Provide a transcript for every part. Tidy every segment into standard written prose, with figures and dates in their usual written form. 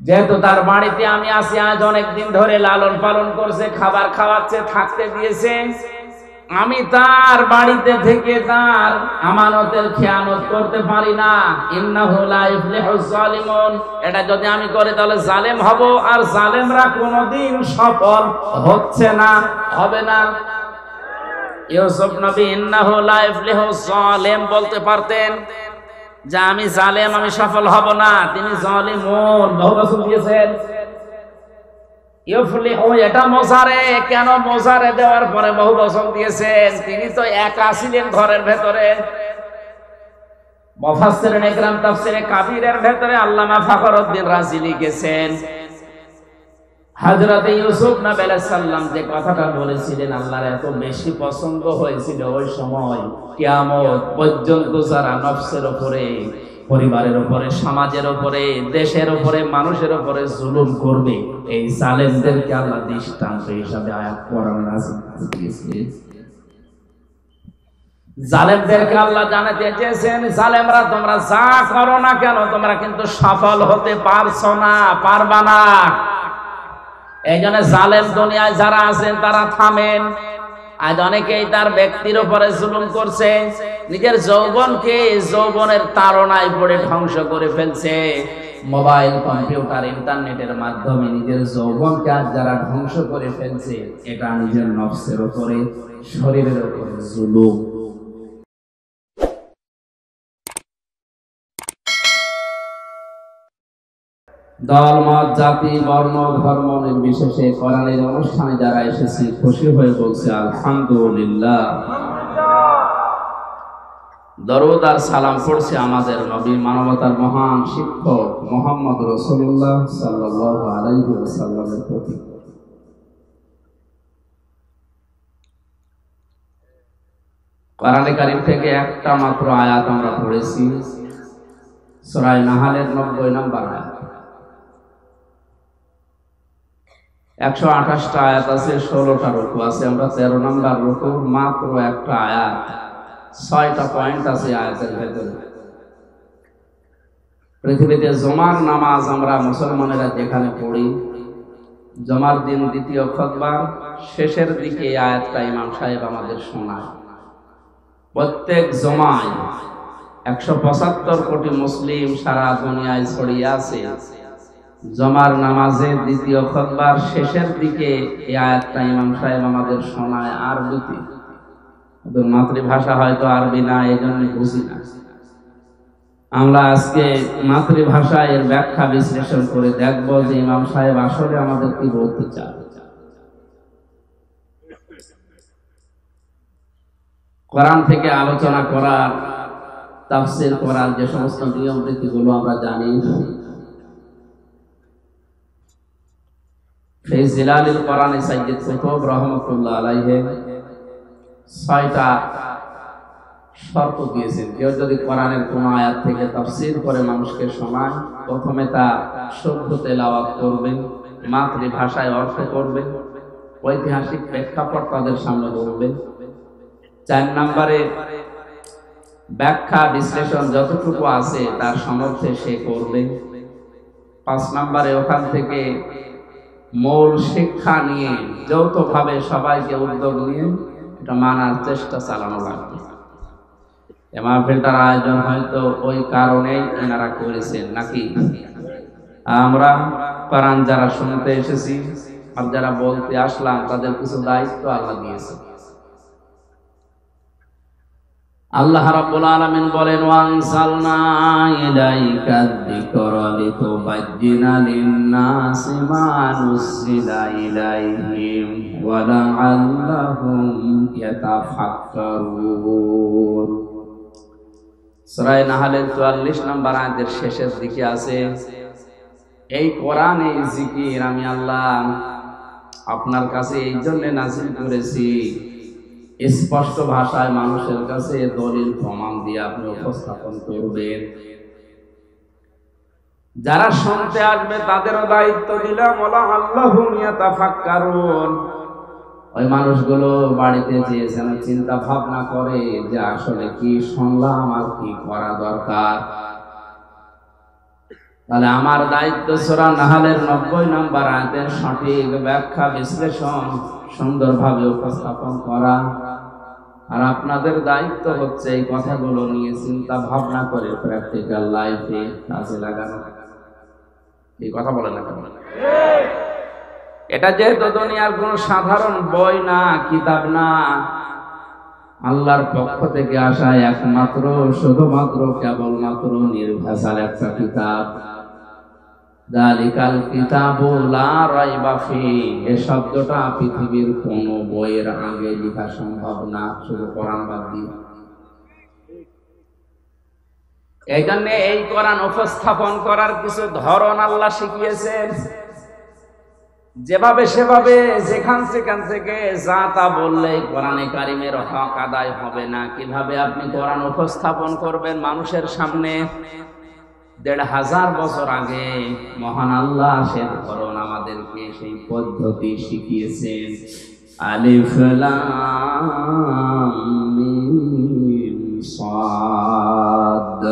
যেহেতু তার বাড়িতে আমি আসি আজ অনেকদিন ধরে, লালন পালন করছে, খাবার খাওয়াচ্ছে, থাকতে দিয়েছে, আমি তার বাড়িতে থেকে তার আমানতের খেয়ানত করতে পারি না। ইন্নাহু লা ইফলিহুজ জালিমুন, এটা যদি আমি করি তাহলে জালেম হব, আর জালেমরা কোনোদিন সফল হচ্ছে না, হবে না। ইউসুফ নবী ইন্নাহু লা ইফলিহুজ জালিম বলতে পারতেন যে আমি জালেম, আমি সফল হব না। তিনি জালিমুন বহু বছর দিয়েছেন। ইউফলিহু এটা মোজারে, কেন মোজারে দেওয়ার পরে বহু বছর দিয়েছেন? তিনি তো একা ছিলেন ঘরের ভেতরে। মুফাসসিরিন ইকরাম তাফসীরে কাবীরের ভেতরে আল্লামা ফখরুদ্দীন রাজি লিখেছেন, হযরত ইউসুফ নবী আলাইহিস সালাম যে কথাটা বলেছিলেন আল্লাহর এত বেশি পছন্দ হয়েছিল, ওই সময় কিয়ামত পর্যন্ত যারা নফসের উপরে, পরিবারের উপরে, সমাজের উপরে, দেশের উপরে, মানুষের উপরে জুলুম করবে, এই জালেমদেরকে আল্লাহ দৃষ্টান্ত হিসাবে আয়াত কোরআনে নাযিল করেছেন। জালেমদেরকে আল্লাহ জানাতে চেয়েছেন, জালেমরা তোমরা যা করো না কেন তোমরা কিন্তু সফল হতে পারছো না, পারবা না। এই জন্য জালেম দুনিয়ায় যারা আছেন তারা থামেন। আজ অনেকেই তার ব্যক্তির উপরে জুলুম করছে, নিজের যৌবনকে যৌবনের তাড়নায় পড়ে ধ্বংস করে ফেলছে। মোবাইল, কম্পিউটার, ইন্টারনেটের মাধ্যমে নিজের যৌবনকে আজ যারা ধ্বংস করে ফেলছে, এটা নিজের নফসের উপরে, শরীরের উপরে জুলুম। দল, মত, জাতি, বর্ণ, ধর্ম নির্বিশেষে কোরআনের অনুষ্ঠানে যারা এসেছি খুশি হয়ে বলছে আলহামদুলিল্লাহ। দরুদ আর সালাম পড়ছে আমাদের নবী, মানবতার মহান শিক্ষক মুহাম্মদ রাসূলুল্লাহ সাল্লাল্লাহু আলাইহি ওয়াসাল্লামের প্রতি। কোরআনে কারীম থেকে একটা মাত্র আয়াত আমরা পড়েছি, সূরা নাহলের 90 নম্বর আয়াত। 128টা আয়াত আছে, 16টা রুকু আছে, আমরা 13 নম্বর রুকু, মাত্র একটা আয়াত, 6টা পয়েন্ট আছে আয়াতের ভেতরে। পৃথিবীতে জুমার নামাজ আমরা মুসলমানেরা যেখানে পড়ি, জুমার দিন দ্বিতীয় খুতবার শেষের দিকে এই আয়াতটা ইমাম সাহেব আমাদের শোনায়। প্রত্যেক জুমায় 175 কোটি মুসলিম সারা দুনিয়ায় ছড়িয়ে আছে। জুমার নামাজের দ্বিতীয় খুতবার শেষের দিকে এই আয়াতটা ইমাম সাহেব আমাদের শোনায় আরবিতে। ওদের মাতৃভাষা হয়তো আরবি না, এই জন্য বুঝি না। আমরা আজকে মাতৃভাষায় এর ব্যাখ্যা বিশ্লেষণ করে দেখব যে ইমাম সাহেব আসলে আমাদের কি বলতে চান। কোরআন থেকে আলোচনা করার, তাফসীর করার যে সমস্ত নিয়ম নীতিগুলো আমরা জানি, ফি জিলালিল কোরআন সাইয়্যিদ কুতুব রাহমাতুল্লাহ আলাইহি 6টা শর্ত দিয়েছেন। কেউ যদি কোরআনের কোন আয়াত থেকে তাফসীর করে মানুষকে শোনায়, প্রথমে তা শুদ্ধ তেলাওয়াত করবেন, মাতৃভাষায় অর্থ করবেন, ঐতিহাসিক প্রেক্ষাপট তাদের সামনে বলবেন। 4 নম্বরে ব্যাখ্যা বিশ্লেষণ যতটুকু আছে তার সমর্থে সে করবে। 5 নম্বরে ওখান থেকে মূল শিক্ষা নিয়ে যৌথভাবে সবাইকে উদ্যোগ নিয়ে এটা মানার চেষ্টা চালানো লাগবে। এই মাহফিলটার আয়োজন হয়তো ওই কারণেই এনারা করেছেন নাকি? আমরা কোরআন যারা শুনতে এসেছি আর যারা বলতে আসলাম, তাদের কিছু দায়িত্ব আল্লাহ দিয়েছে। আল্লাহ রাব্বুল আলামিন বলেন, ওয়ানসালনা ইলাইকা যিকরা লিতুবাজ্জিনা লিন-নাসি মা নুসিলা ইলাইহিম ওয়া লাআল্লাহুম ইয়াতাফাক্কারুন। সূরা নাহলের 44 নম্বর আয়াতের শেষের দিকে আছে, এই কোরআন, এই জিকির আমি আল্লাহ আপনার কাছে এই জন্য নাযিল করেছি, স্পষ্ট ভাষায় মানুষের কাছে দলিল প্রমাণ দিয়ে আপনি উপস্থাপন করবেন। যারা শুনতে আসবে তাদেরও দায়িত্ব দিলাম, ওয়ালা আল্লাহুম ইয়াতাফাক্কারুন। ওই মানুষগুলো বাড়িতে যেয়ে যেন চিন্তা ভাবনা করে যে আসলে কি শুনলাম আর কি করা দরকার। তাহলে আমার দায়িত্ব সূরা নাহলের 90 নম্বর আয়াতের সঠিক ব্যাখ্যা বিশ্লেষণ সুন্দরভাবে উপস্থাপন করা, আর আপনাদের দায়িত্ব হচ্ছে এই কথাগুলো নিয়ে চিন্তা ভাবনা করে প্র্যাকটিক্যাল লাইফে কাজে লাগানো। এই কথা বলে না? এটা যেহেতু দুনিয়ার কোন সাধারণ বই না, কিতাব না, আল্লাহর পক্ষ থেকে আসা একমাত্র শুধুমাত্র কেবলমাত্র নির্ভেজাল একটা কিতাব। যালিকাল কিতাবু লা রাইবা ফিহি, এই শব্দটা পৃথিবীর কোন বইয়ের আগে লেখা সম্ভব না, শুধু কোরআন বাদ দিয়ে। এই জন্য এই কোরআন উপস্থাপন করার কিছু ধরন আল্লাহ শিখিয়েছেন। যেভাবে সেভাবে যেখান থেকে যা তা বললে কোরআনে কারিমের হক আদায় হবে না। কিভাবে আপনি কোরআন উপস্থাপন করবেন মানুষের সামনে? ১৫০০ বছর আগে মহান আল্লাহ সে ধরন আমাদেরকে সেই পদ্ধতি শিখিয়েছেন। আলিফ লাম মিম সাদ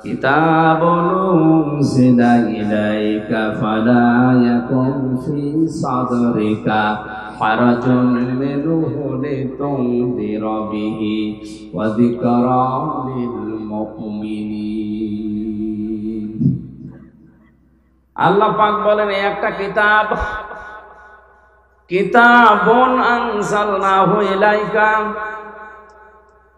কিতাবুন উনজিলা ইলাইকা ফালা ইয়াকুন ফি সাদরিকা হারাজুন মিনহু লিতুনযিরা বিহি ওয়া যিকরা লিল মুমিনিন। আল্লাহ পাক বলেন এই একটা কিতাব, কিতাবুন আনজালনাহু ইলাইকা,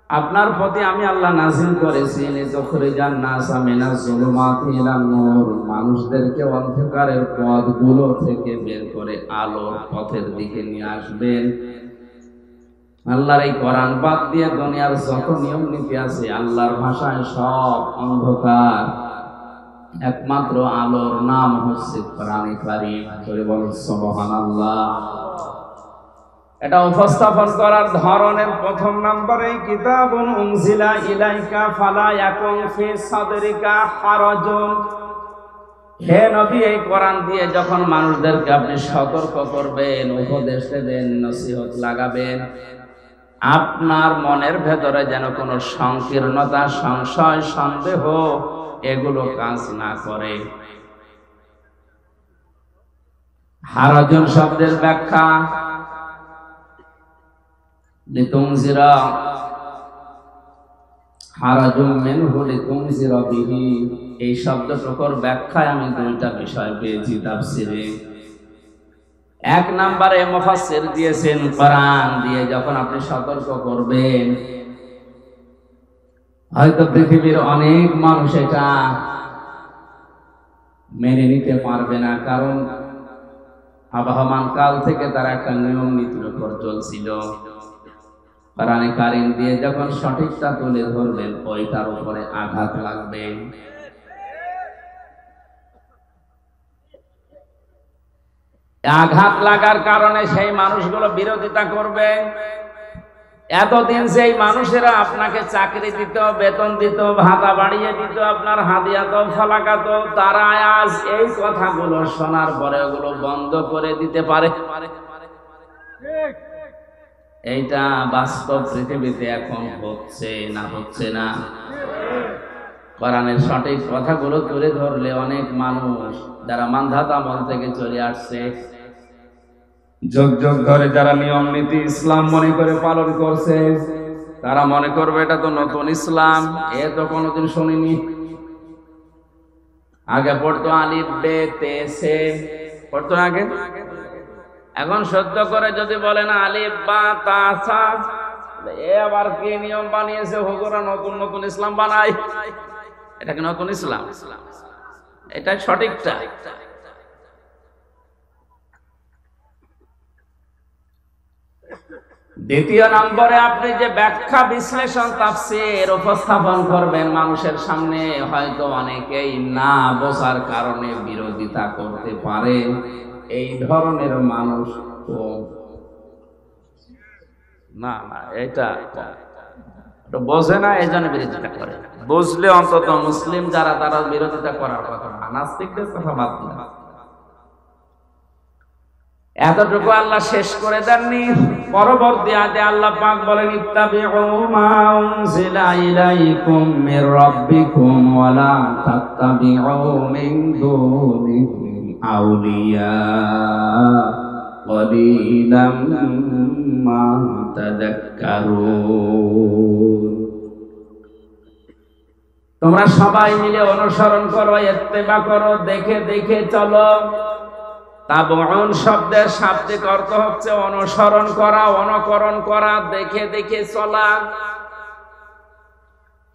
আপনার প্রতি আমি আল্লাহ নাযিল করেছি লিতুখরিজান নাসা মিনাজ যুলুমাতি ইলান নূর, মানুষদেরকে অন্ধকারের পথগুলো থেকে বের করে আলোর পথের দিকে নিয়ে আসবেন। আল্লাহর এই কোরআন বাদ দিয়ে দুনিয়ার যত নিয়ম নীতি আছে আল্লাহর ভাষায় সব অন্ধকার, একমাত্র আলোর নাম হচ্ছে কোরআনে কারীম। জোরে বলুন সুবহানাল্লাহ। এটা উপস্থাপন করার ধরনের প্রথম নম্বরে কিতাবুন উনজিলা ইলাইকা ফালা ইয়াকুন ফি সাদরিকা হারাজুন। হে নবী, এই কোরআন দিয়ে যখন মানুষদেরকে আপনি সতর্ক করবেন, উপদেশ দেবেন, নসিহত লাগাবেন, আপনার মনের ভেতরে যেন কোনো সংকীর্ণতা, সংশয়, সন্দেহ এগুলো কাজ না করে। হারাজুন শব্দের ব্যাখ্যা লিতুনজিরা, হারাজুম মিনহু লিতুনজিরা বিহি, এই শব্দটুকুর ব্যাখ্যায় আমি দুইটা বিষয় পেয়েছি তাফসীরে। এক নম্বরে মুফাসসির দিয়েছেন কোরআন দিয়ে যখন আপনি সতর্ক করবেন, হয়তো পৃথিবীর অনেক মানুষ এটা মেনে নিতে পারবে না, কারণ আবহমান কাল থেকে তারা একটা নিয়ম নীতির উপর চলছিল। কোরআনে কারীম দিয়ে যখন সঠিকটা তুলে ধরবেন, ওইটার উপরে আঘাত লাগবে। আঘাত লাগার কারণে সেই মানুষগুলো বিরোধিতা করবে। এতদিন সেই মানুষেরা আপনাকে চাকরি দিত, বেতন দিত, ভাতা বাড়িয়ে দিত, আপনার হাদিয়াত ফালাকাত, তারা আজ এই কথাগুলো শোনার পরে ওগুলো বন্ধ করে দিতে পারে। এইটা বাস্তব পৃথিবীতে এখন হচ্ছে না, হচ্ছে না? কোরআনের সঠিক কথাগুলো তুলে ধরলে অনেক মানুষ যারা মানধাতা আমল থেকে চলে আসছে, যুগ যুগ ধরে যারা নিয়ম নীতি ইসলাম মনে করে পালন করছে, তারা মনে করবে এটা তো নতুন ইসলাম, এ তো কোনোদিন শুনিনি। আগে পড়তো আলিফ বে তে সে, পড়তো না আগে। এখন সত্য করে যদি বলে না আলিফ বা তা সা, এ আবার কি নিয়ম বানিয়েছে, হুজুরা নতুন নতুন ইসলাম বানায়, এটা কি নতুন ইসলাম? এটাই সঠিকটা। দ্বিতীয় নম্বরে আপনি যে ব্যাখ্যা, বিশ্লেষণ, তাফসীর উপস্থাপন করবেন মানুষের সামনে, হয়তো অনেকেই না বোঝার কারণে বিরোধিতা করতে পারে। এই ধরনের মানুষ না, এটা বোঝে না, এই জন্য বিরোধিতা করে। বুঝলে অন্তত মুসলিম যারা, তারা বিরোধিতা করার কথা না, নাস্তিকদের কথা বাদ দিন। এতটুকু আল্লাহ শেষ করে দেননি। পরবর্তী আয়াতে আল্লাহ পাক বলেন ইত্তাবিউ মা উনজিলা ইলাইকুম মির রাব্বিকুম ওয়া লা তাত্তাবিউ মিন দুনিহি আউলিয়া ক্বালিলাম মা তাযাক্কারুন। তোমরা সবাই মিলে অনুসরণ করো, ইত্তেবা করো, দেখে দেখে চলো। তাবউন শব্দের শাব্দিক অর্থ হচ্ছে অনুসরণ করা, অনুকরণ করা, দেখে দেখে চলা।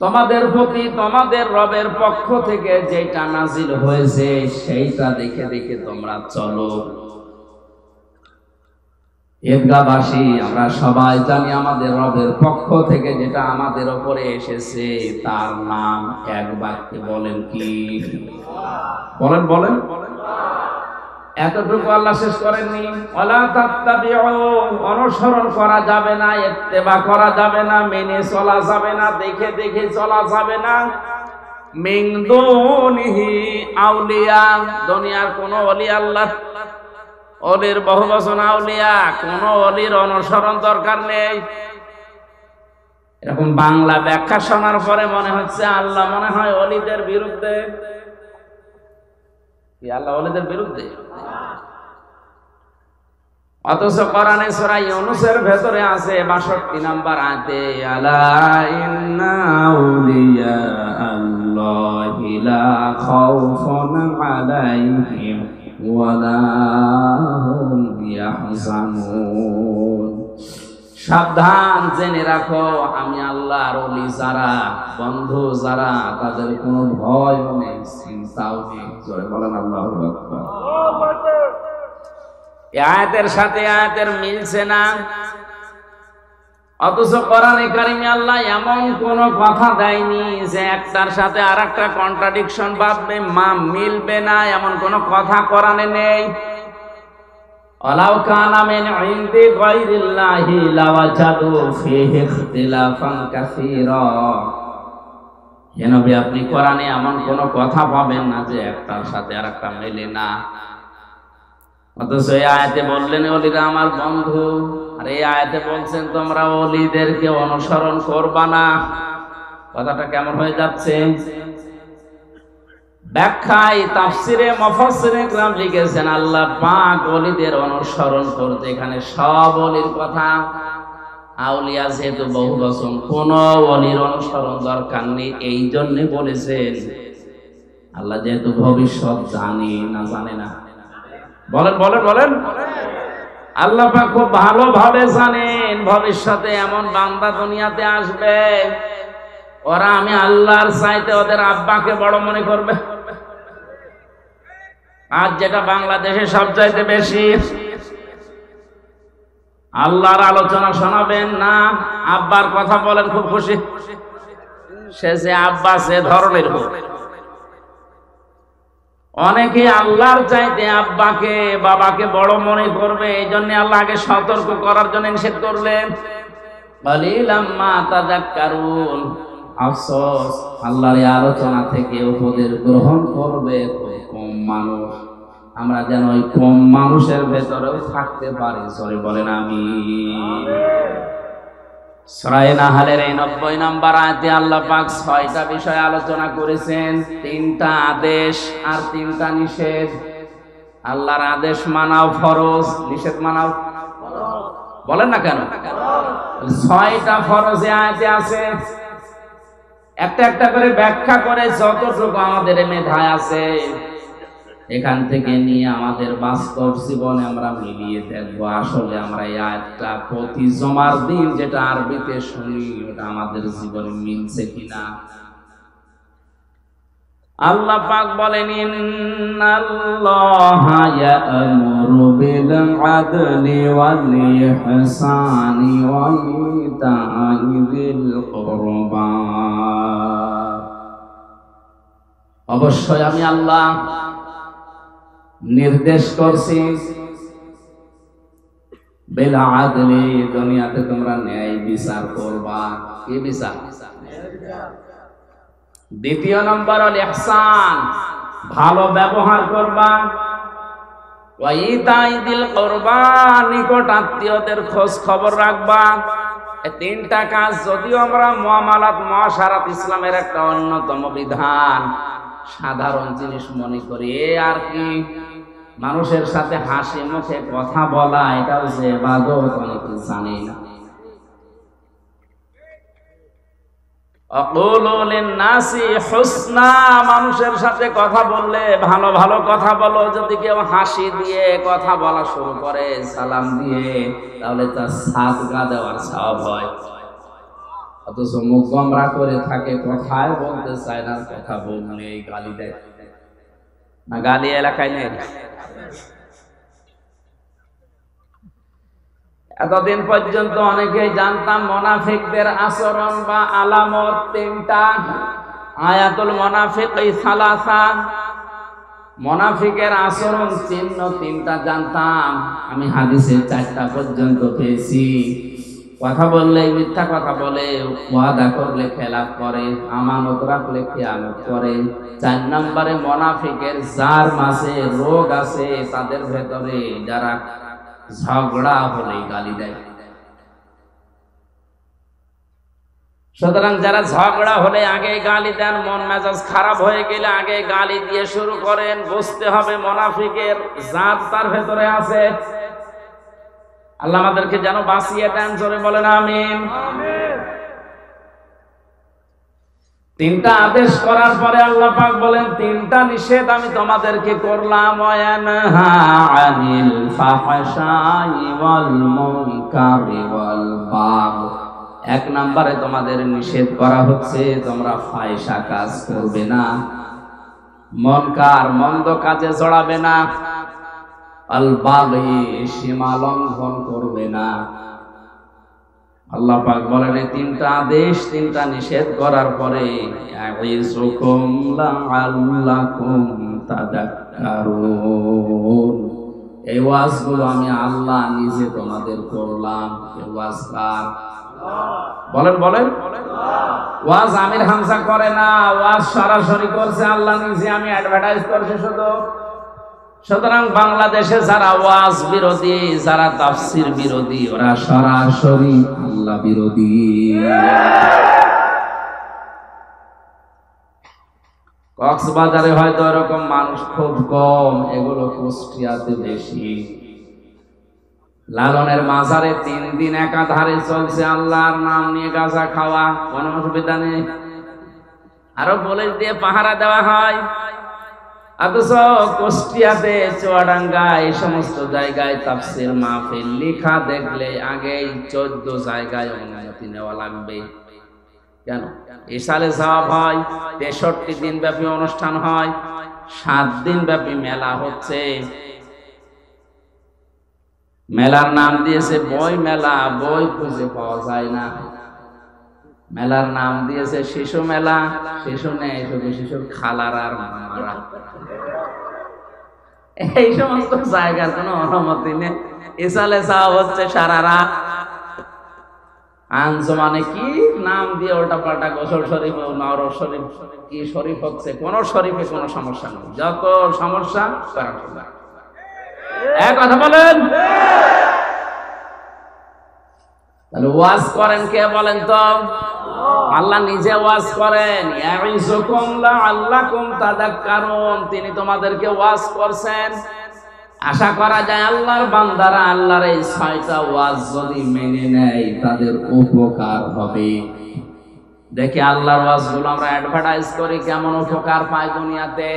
তোমাদের প্রতি তোমাদের রবের পক্ষ থেকে যেটা নাজিল হয়েছে সেইটা দেখে দেখে তোমরা চলো। ঈদগাহবাসী আমরা সবাই জানি আমাদের রবের পক্ষ থেকে যেটা আমাদের উপরে এসেছে তার নাম এক বাক্যে বলেন কি? বলেন বলেন। এতটুকু আল্লাহ শেষ করেননি। ওয়ালা তাত্তাবিউ, অনুসরণ করা যাবে না, ইত্তেবা করা যাবে না, মেনে চলা যাবে না, দেখে দেখে চলা যাবে না। মিন দুনিহি আউলিয়া, দুনিয়ার কোন ওলি, আল্লাহ ওলির বহু বচন আউলিয়া, কোন ওলির অনুসরণ দরকার নেই। এরকম বাংলা ব্যাখ্যা শোনার পরে মনে হচ্ছে আল্লাহ মনে হয় ওলিদের বিরুদ্ধে। আল্লাহ ওলিদের বিরুদ্ধে? অথচ কোরআনে সূরা ইউনূসের ভেতরে আছে 62 নম্বর আয়াতে আলা ইন্না আউলিয়া আল্লাহি লা খাউফুন আলাইহিম ওয়া লা হুম ইয়াহজানুন। সাবধান, জেনে রাখো আমি আল্লাহর ওলি যারা, বন্ধু যারা, তাদের কোনো ভয় নেই, চিন্তাও নেই। জোরে বলেন আল্লাহু আকবার। এই আয়াতের সাথে আয়াতের মিলছে না, অথচ কোরআনে কারিমে আল্লাহ এমন কোন কথা দেয়নি যে একটার সাথে আরেকটা কন্ট্রাডিকশন ভাববে, মিলবে না, এমন কোন কথা কোরআনে নেই। ওয়ালাউ কানা মিন ইনদি গায়রিল্লাহি লাওয়াজাদু ফীহি ইখতিলাফান কাসীরা। হে নবী, আপনি কোরআনে এমন কোন কথা পাবেন না যে একটার সাথে আরেকটা মেলে না। অথচ এই আয়াতে বললেন ওলিরা আমার বন্ধু, আর এই আয়াতে বলছেন তোমরা ওলিদেরকে অনুসরণ করবা না। কথাটা কেমন হয়ে যাচ্ছে? ব্যাখ্যায় তাফসিরে মুফাসসিরে کرام লিখেছেন আল্লাহ পাক ওলিদের অনুসরণ করতে এখানে সব ওলির কথা, আউলিয়া যেহেতু বহু বচন, কোন ওলির অনুসরণ দরকার নেই। এই জন্য বলেছেন আল্লাহ যেহেতু ভবিষ্যৎ জানে না, জানে না। বলেন বলেন বলেন। আল্লাহ পাক খুব ভালোভাবে জানেন ভবিষ্যতে এমন বান্দা দুনিয়াতে আসবে, ওরা আমি আল্লাহর চাইতে ওদের আব্বাকে বড় মনে করবে। আজ যেটা বাংলাদেশে সবচাইতে বেশি, আল্লাহর আলোচনা শোনাবেন না, আব্বার কথা বলেন খুব খুশি, সে যে আব্বা সে ধরনের হোক। অনেকে আল্লাহর চাইতে আব্বাকে বাবাকে বড় মনে করবে, এই জন্য আল্লাহ আগে সতর্ক করার জন্য নিষেধ করলেন। কালিলাম মা তাযাক্কারুন। আফসোস, আল্লাহর এই আলোচনা থেকে উপদেশ গ্রহণ করবে কম মানুষ। আমরা যেন ওই কম মানুষের ভেতরেও থাকতে পারি। সরি বলেন আমিন। সূরা নাহলের 90 নম্বর আয়াতে আল্লাহ পাক 6টা বিষয় আলোচনা করেছেন, 3টা আদেশ আর 3টা নিষেধ। আল্লাহর আদেশ মানাও ফরজ, নিষেধ মানাও ফরজ। বলেন না কেন? 6টা ফরজ এই আয়াতে আছে। একটা একটা করে ব্যাখ্যা করে যতটুকু আমাদের মেধায় আছে এখান থেকে নিয়ে আমাদের বাস্তব জীবনে আমরা মিলিয়ে দেখব আসলে আমরা এই আয়াতটা প্রতি জুমার দিন যেটা আরবিতে শুনি ওটা আমাদের জীবনে মিলছে কিনা। আল্লাহ পাক বলেন ইন্নাল্লাহা ইয়া'মুরু বিল আদলি ওয়াল ইহসানি ওয়া ইতা'i যিল কুরবা। অবশ্যই আমি আল্লাহ নির্দেশ করছি বিল আদলি, দুনিয়াতে তোমরা ন্যায় বিচার করবা। কি বিচার? দ্বিতীয় নম্বর হল ইহসান, ভালো ব্যবহার করবা। ওয়া ইতাই দিল কুরবা, নিকট আত্মীয়দের খোঁজ খবর রাখবা। এই তিনটা কাজ যদিও আমরা মুআমালাত মুআশারাত ইসলামের একটা অন্যতম বিধান, সাধারণ জিনিস মনে করি, আর কি মানুষের সাথে হাসি মুখে কথা বলা এটাও যে ইবাদত অনেকে জানে না। আকুলু লিন-নাসি হুসনা, মানুষের সাথে কথা বললে ভালো ভালো কথা বলো। যদি কেউ হাসি দিয়ে কথা বলা শুরু করে, সালাম দিয়ে, তাহলে তার সাদকা দেওয়ার সওয়াব হয়। অথচ মুখ গোমরা করে থাকে, কথায় বলতে চায় না, কথা বললে গালি দেয় না। গালি এলাকায় নেই। এতদিন পর্যন্ত অনেকেই জানতাম মুনাফিকদের আচরণ বা আলামত তিনটা। আয়াতুল মুনাফিকি সালাসা, মুনাফিকের আচরণ চিহ্ন তিনটা জানতাম। আমি হাদিসে 4টা পর্যন্ত পেয়েছি। কথা বললে মিথ্যা কথা বলে, ওয়াদা করলে খেলাফ করে, আমানত রাখলে খেয়ানত করে। 4 নম্বরে মুনাফিকের যার মাঝে রোগ আছে, তাদের ভেতরে যারা ঝগড়া হলে গালি দেয়। সুতরাং যারা ঝগড়া হলে আগে গালি দেন, মন মেজাজ খারাপ হয়ে গেলে আগে গালি দিয়ে শুরু করেন, বুঝতে হবে মুনাফিকের জাত তার ভেতরে আছে। আল্লাহ আমাদেরকে যেন বাঁচিয়ে দেন, জোরে বলেন আমিন। তিনটা আদেশ করার পরে আল্লাহ পাক বলেন, তিনটা নিষেধ আমি তোমাদেরকে করলাম। ওয়ায়ানহা আনিল ফাহশাই ওয়াল মুনকারি ওয়াল বাগয়। 1 নম্বরে তোমাদের নিষেধ করা হচ্ছে তোমরা ফাহিশা কাজ করবে না, মুনকার মন্দ কাজে জড়াবে না, আল বাগয় সীমা লঙ্ঘন করবে না। আল্লাহ পাক বলেন এই 3টা আদেশ 3টা নিষেধ করার পরে ইয়াইযুকুম লাআল্লাকুম তাযাক্কারুন, এই ওয়াজগুলো আমি আল্লাহ নিজে তোমাদের করলাম। এই ওয়াজ কার? বলেন বলেন। ওয়াজ আমির হামজা করে না, ওয়াজ সরাসরি করছে আল্লাহ নিজে। আমি অ্যাডভার্টাইজ করছি শুধু। সুতরাং বাংলাদেশে যারা ওয়াজ বিরোধী, যারা তাফসীর বিরোধী, ওরা সরাসরি আল্লাহ বিরোধী। কক্সবাজারে হয়তো এরকম মানুষ খুব কম, এগুলো কুষ্টিয়াতে বেশি। লালনের মাজারে 3 দিন একাধারে চলছে আল্লাহর নাম নিয়ে গাঁজা খাওয়া, কোনো অসুবিধা নেই। আরো পুলিশ দিয়ে পাহারা দেওয়া হয়। অথচ কুষ্টিয়াতে, চুয়াডাঙ্গা, এই সমস্ত জায়গায় তাফসীর মাহফিল লেখা দেখলে আগেই 14 জায়গায় অনুমতি নেওয়া লাগবে। কেন? ইসালে জবাব হয়, 63 দিন ব্যাপী অনুষ্ঠান হয়, 7 দিন ব্যাপী মেলা হচ্ছে। মেলার নাম দিয়েছে বই মেলা, বই খুঁজে পাওয়া যায় না। মেলার নাম দিয়েছে শিশু মেলা, শিশু নেই, শুধু শিশুর খালার আর মামারা। এই সমস্ত জায়গার কোনো অনুমতি নেই। ইসালে যাওয়া হচ্ছে সারা রাত। আঞ্জুমানে কি নাম দিয়ে ওটা পাল্টা, গোসল শরীফ, নওর শরীফ, কি শরীফ হচ্ছে, কোন শরীফে কোনো সমস্যা নেই, যত সমস্যা এক কথা বলেন। তাহলে ওয়াজ করেন কে বলেন তো? আল্লাহ নিজে ওয়াজ করেন। ইয়াইযুকুম লাআল্লাকুম তাযাক্কারুন, তিনি তোমাদেরকে ওয়াজ করছেন। আশা করা যায় আল্লাহর বান্দারা আল্লাহর এই 6টা ওয়াজ যদি মেনে নেয় তাদের উপকার হবে। দেখি আল্লাহর ওয়াজগুলো আমরা অ্যাডভার্টাইজ করি, কেমন উপকার পাই দুনিয়াতে।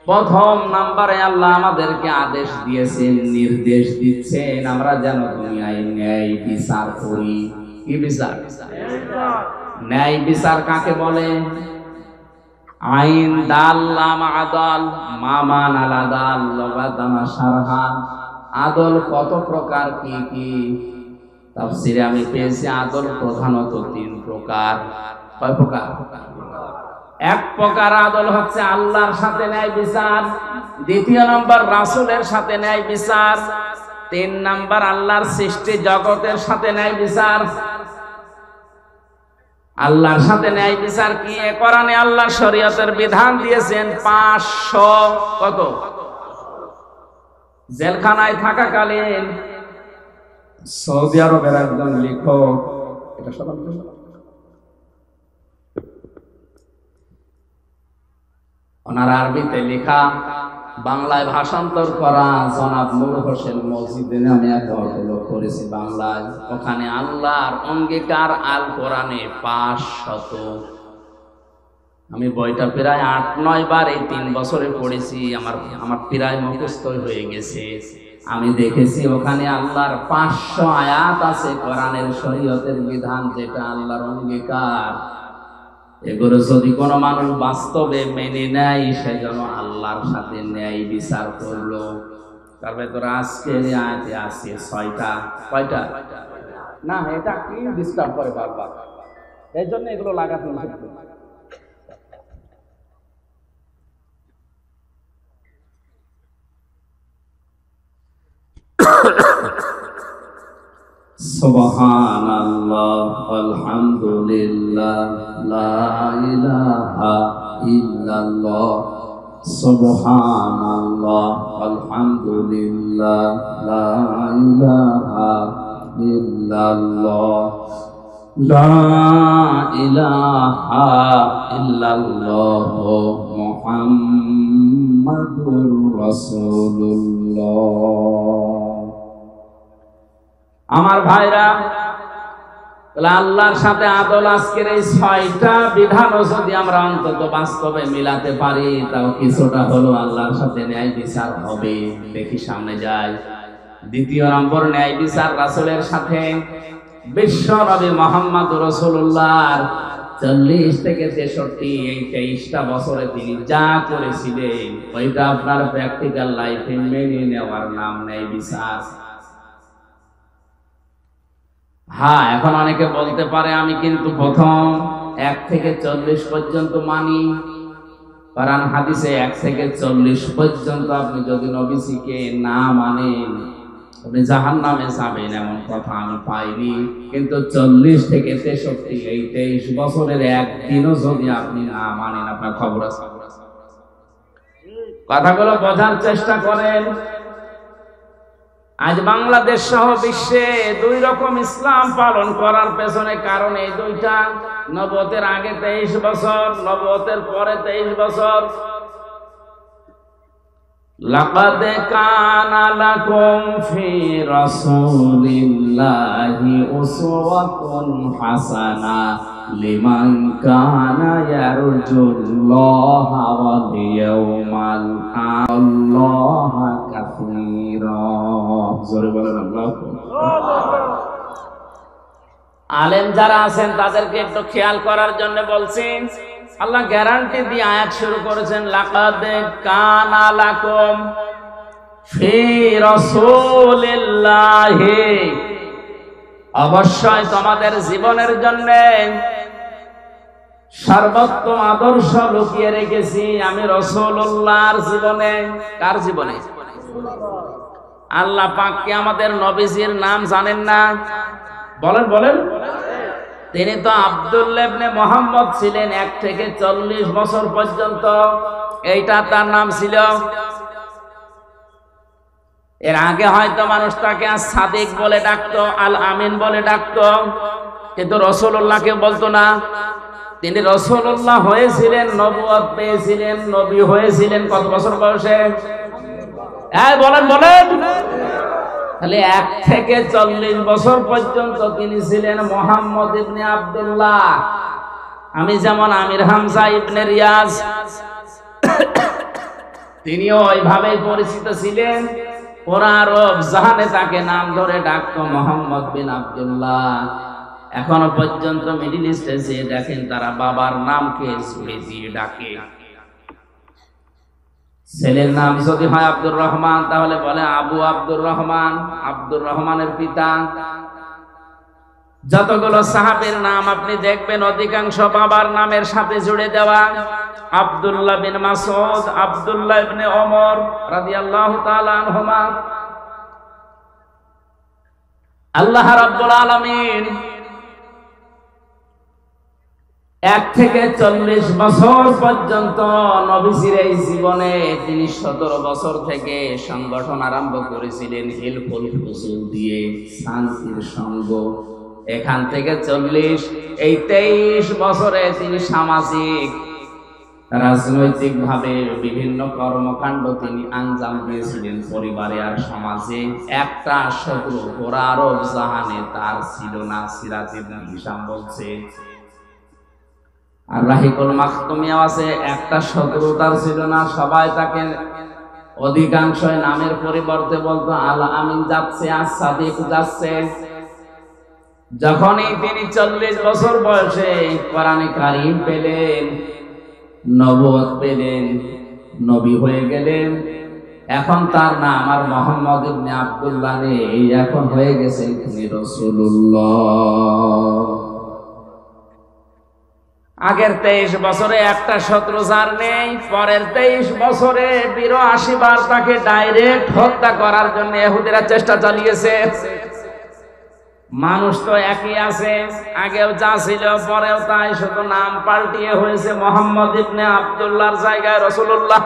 প্রথম নম্বরে আল্লাহ আমাদেরকে আদেশ দিয়েছেন, নির্দেশ দিচ্ছেন আমরা যেন দুনিয়ায় ন্যায় বিচার করি। কি বিচার? ন্যায় বিচার কাকে বলে? আইন দাল্লা মা'আদাল মামান আলাদাল লাগাদানা শারহান। আদল কত প্রকার, কি কি? তাফসীরে আমি পেয়েছি আদল প্রধানত 3 প্রকার। কয় প্রকার? 1 প্রকার আদল হচ্ছে আল্লাহর সাথে ন্যায় বিচার, 2 নম্বর রাসূলের সাথে ন্যায় বিচার, 3 নম্বর আল্লাহর সৃষ্টি জগতের সাথে ন্যায় বিচার। আল্লাহর সাথে ন্যায় বিচার কি? কোরআনে আল্লাহর শরীয়তের বিধান দিয়েছেন 500 কত? জেলখানায় থাকাকালীন সৌদি আরবের একজন লেখক, এটা ওনার আরবিতে লেখা, বাংলায় ভাষান্তর করা জনাব নূর হোসেন মসজিদে নামে এক গল্প করেছে বাংলায়। ওখানে আল্লাহর অঙ্গীকার আল কোরআনে 500। আমি বইটা প্রায় 8-9 বার এই 3 বছরে পড়েছি। আমার প্রায় মুখস্থ হয়ে গেছে। আমি দেখেছি ওখানে আল্লাহর 500 আয়াত আছে কোরআনের শরীয়তের বিধান, যেটা আল্লাহর অঙ্গীকার। এগুলো যদি কোনো মানুষ বাস্তবে মেনে নেয়, সে যেন আল্লাহর সাথে ন্যায় বিচার করলো। তার ভেতরে আজকে আয়াতে আছে 6টা। কয়টা? না, এটা কি ডিস্টার্ব করে বারবার, এই জন্য এগুলো লাগাতে নিষেধ করি। সুবহানাল্লাহ আলহামদুলিল্লাহ লা ইলাহা ইল্লাল্লাহ। সুবহানাল্লাহ আলহামদুলিল্লাহ লা ইলাহা ইল্লাল্লাহ লা ইলাহা ইল্লাল্লাহ মুহাম্মাদুর রাসূলুল্লাহ। আমার ভাইরা, আল্লাহর সাথে আদল আজকের এই 6টা বিধানও যদি আমরা অন্তত বাস্তবে মিলাতে পারি, তাও কিছুটা হলো আল্লাহর সাথে ন্যায় বিচার হবে। দেখি সামনে যাই। 2 নম্বর ন্যায় বিচার রাসূলের সাথে। বিশ্ব নবী মুহাম্মদ রাসূলুল্লাহর 40 থেকে 63 এই 23টা বছরে তিনি যা করেছিলেন, ওইটা আপনার প্র্যাকটিক্যাল লাইফে মেনে নেওয়ার নাম ন্যায় বিচার। হ্যাঁ, এখন অনেকে বলতে পারে আমি কিন্তু প্রথম 1 থেকে 40 পর্যন্ত মানি। কোরআন হাদিসে 1 থেকে 40 পর্যন্ত আপনি যদি নবীজিকে না মানেন, আপনি জাহান্নামে যাবেন, এমন কথা আমি পাইনি। কিন্তু 40 থেকে 63 এই 23 বছরের একদিনও যদি আপনি না মানেন, আপনার খবর আছে। কথাগুলো বোঝার চেষ্টা করেন। আজ বাংলাদেশ সহ বিশ্বে 2 রকম ইসলাম পালন করার পেছনে কারণ এই 2টা। নবুয়তের আগে 23 বছর, নবুয়তের পরে 23 বছর। লাকাদ কানা লাকুম ফি রাসূলিল্লাহি উসওয়াতুন হাসানা লিমান কানা ইয়ারজুল্লাহা ওয়াল ইয়াউমাল আল্লাহা কাসীরা। জোরে বলেন আল্লাহু আকবার। আলেম যারা আছেন তাদেরকে একটু খেয়াল করার জন্য বলছি। আল্লাহ গ্যারান্টি দিয়ে আয়াত শুরু করেছেন, লাকাদ কানা লাকুম ফি রাসূলিল্লাহি, অবশ্যই তোমাদের জীবনের জন্য সর্বোত্তম আদর্শ লুকিয়ে রেখেছি আমি রাসূলুল্লাহর জীবনে। কার জীবনে? আল্লাহ পাক কি আমাদের নবীজির নাম জানেন না? বলেন বলেন। তিনি তো আব্দুল্লাহ ইবনে মুহাম্মদ ছিলেন 1 থেকে 40 বছর পর্যন্ত, এইটা তার নাম ছিল। এর আগে হয়তো মানুষ তাকে সাদিক বলে ডাকতো, আল আমিন বলে ডাকতো, কিন্তু রাসূলুল্লাহকে বলতো না। তিনি রাসূলুল্লাহ হয়েছিলেন, নবুয়ত পেয়েছিলেন, নবী হয়েছিলেন কত বছর বয়সে? বলেন বলেন। তাহলে 1 থেকে 40 বছর পর্যন্ত তিনি ছিলেন মুহাম্মদ ইবনে আব্দুল্লাহ। আমি যেমন আমির হামজা ইবনে রিয়াজ, তিনিও ওইভাবেই পরিচিত ছিলেন। পুরা আরব জাহানে তাকে নাম ধরে ডাকতো মুহাম্মদ বিন আব্দুল্লাহ। এখনো পর্যন্ত মিডল ইস্টে যে দেখেন, তারা বাবার নামকে জুড়ে দিয়ে ডাকে। ছেলের নাম যদি হয় আব্দুর রহমান, তাহলে বলে আবু আব্দুর রহমান, আব্দুর রহমানের পিতা। যতগুলো সাহাবীর নাম আপনি দেখবেন অধিকাংশ বাবার নামের সাথে জুড়ে দেওয়া। আব্দুল্লাহ বিন মাসউদ, আব্দুল্লাহ ইবনে ওমর রাদিয়াল্লাহু তাআলা আনহুমা। আল্লাহ রাব্বুল আলামিন 1 থেকে 40 বছর পর্যন্ত নবীজির এই জীবনে তিনি 17 বছর থেকে সংগঠন আরম্ভ করেছিলেন হিলফুল ফুসুল দিয়ে, শান্তির সঙ্গ। এখান থেকে 40 এই 23 বছরে তিনি সামাজিক রাজনৈতিক ভাবে বিভিন্ন কর্মকাণ্ড তিনি আঞ্জাম দিয়েছিলেন পরিবারে আর সমাজে। একটা শত্রু পুরা আরব জাহানে তার ছিল না, সিরাজ ইবনে হিশাম বলছে। আর রাহিকুল মাখতুমিয়া আছে, একটা শত্রু তার ছিল না, সবাই তাকে অধিকাংশ নামের পরিবর্তে বলতো আল আমিন যাচ্ছে, আর সাদিক যাচ্ছে। যখনই তিনি 40 বছর বয়সে কোরআনে কারীম পেলেন, নবুয়ত পেলেন, নবী হয়ে গেলেন, এখন তার নাম আর মুহাম্মদ ইবনে আব্দুল্লাহ নেই, এখন হয়ে গেছেন তিনি রাসূলুল্লাহ। আগের 23 বছরে একটা শত্রু যার নেই, পরের 23 বছরে 82 বার তাকে ডাইরেক্ট হত্যা করার জন্য ইহুদিরা চেষ্টা চালিয়েছে। মানুষ তো একই আছে, আগেও যা ছিল পরেও তাই, শুধু নাম পাল্টিয়ে হয়েছে মুহাম্মদ ইবনে আব্দুল্লাহর জায়গায় রাসূলুল্লাহ।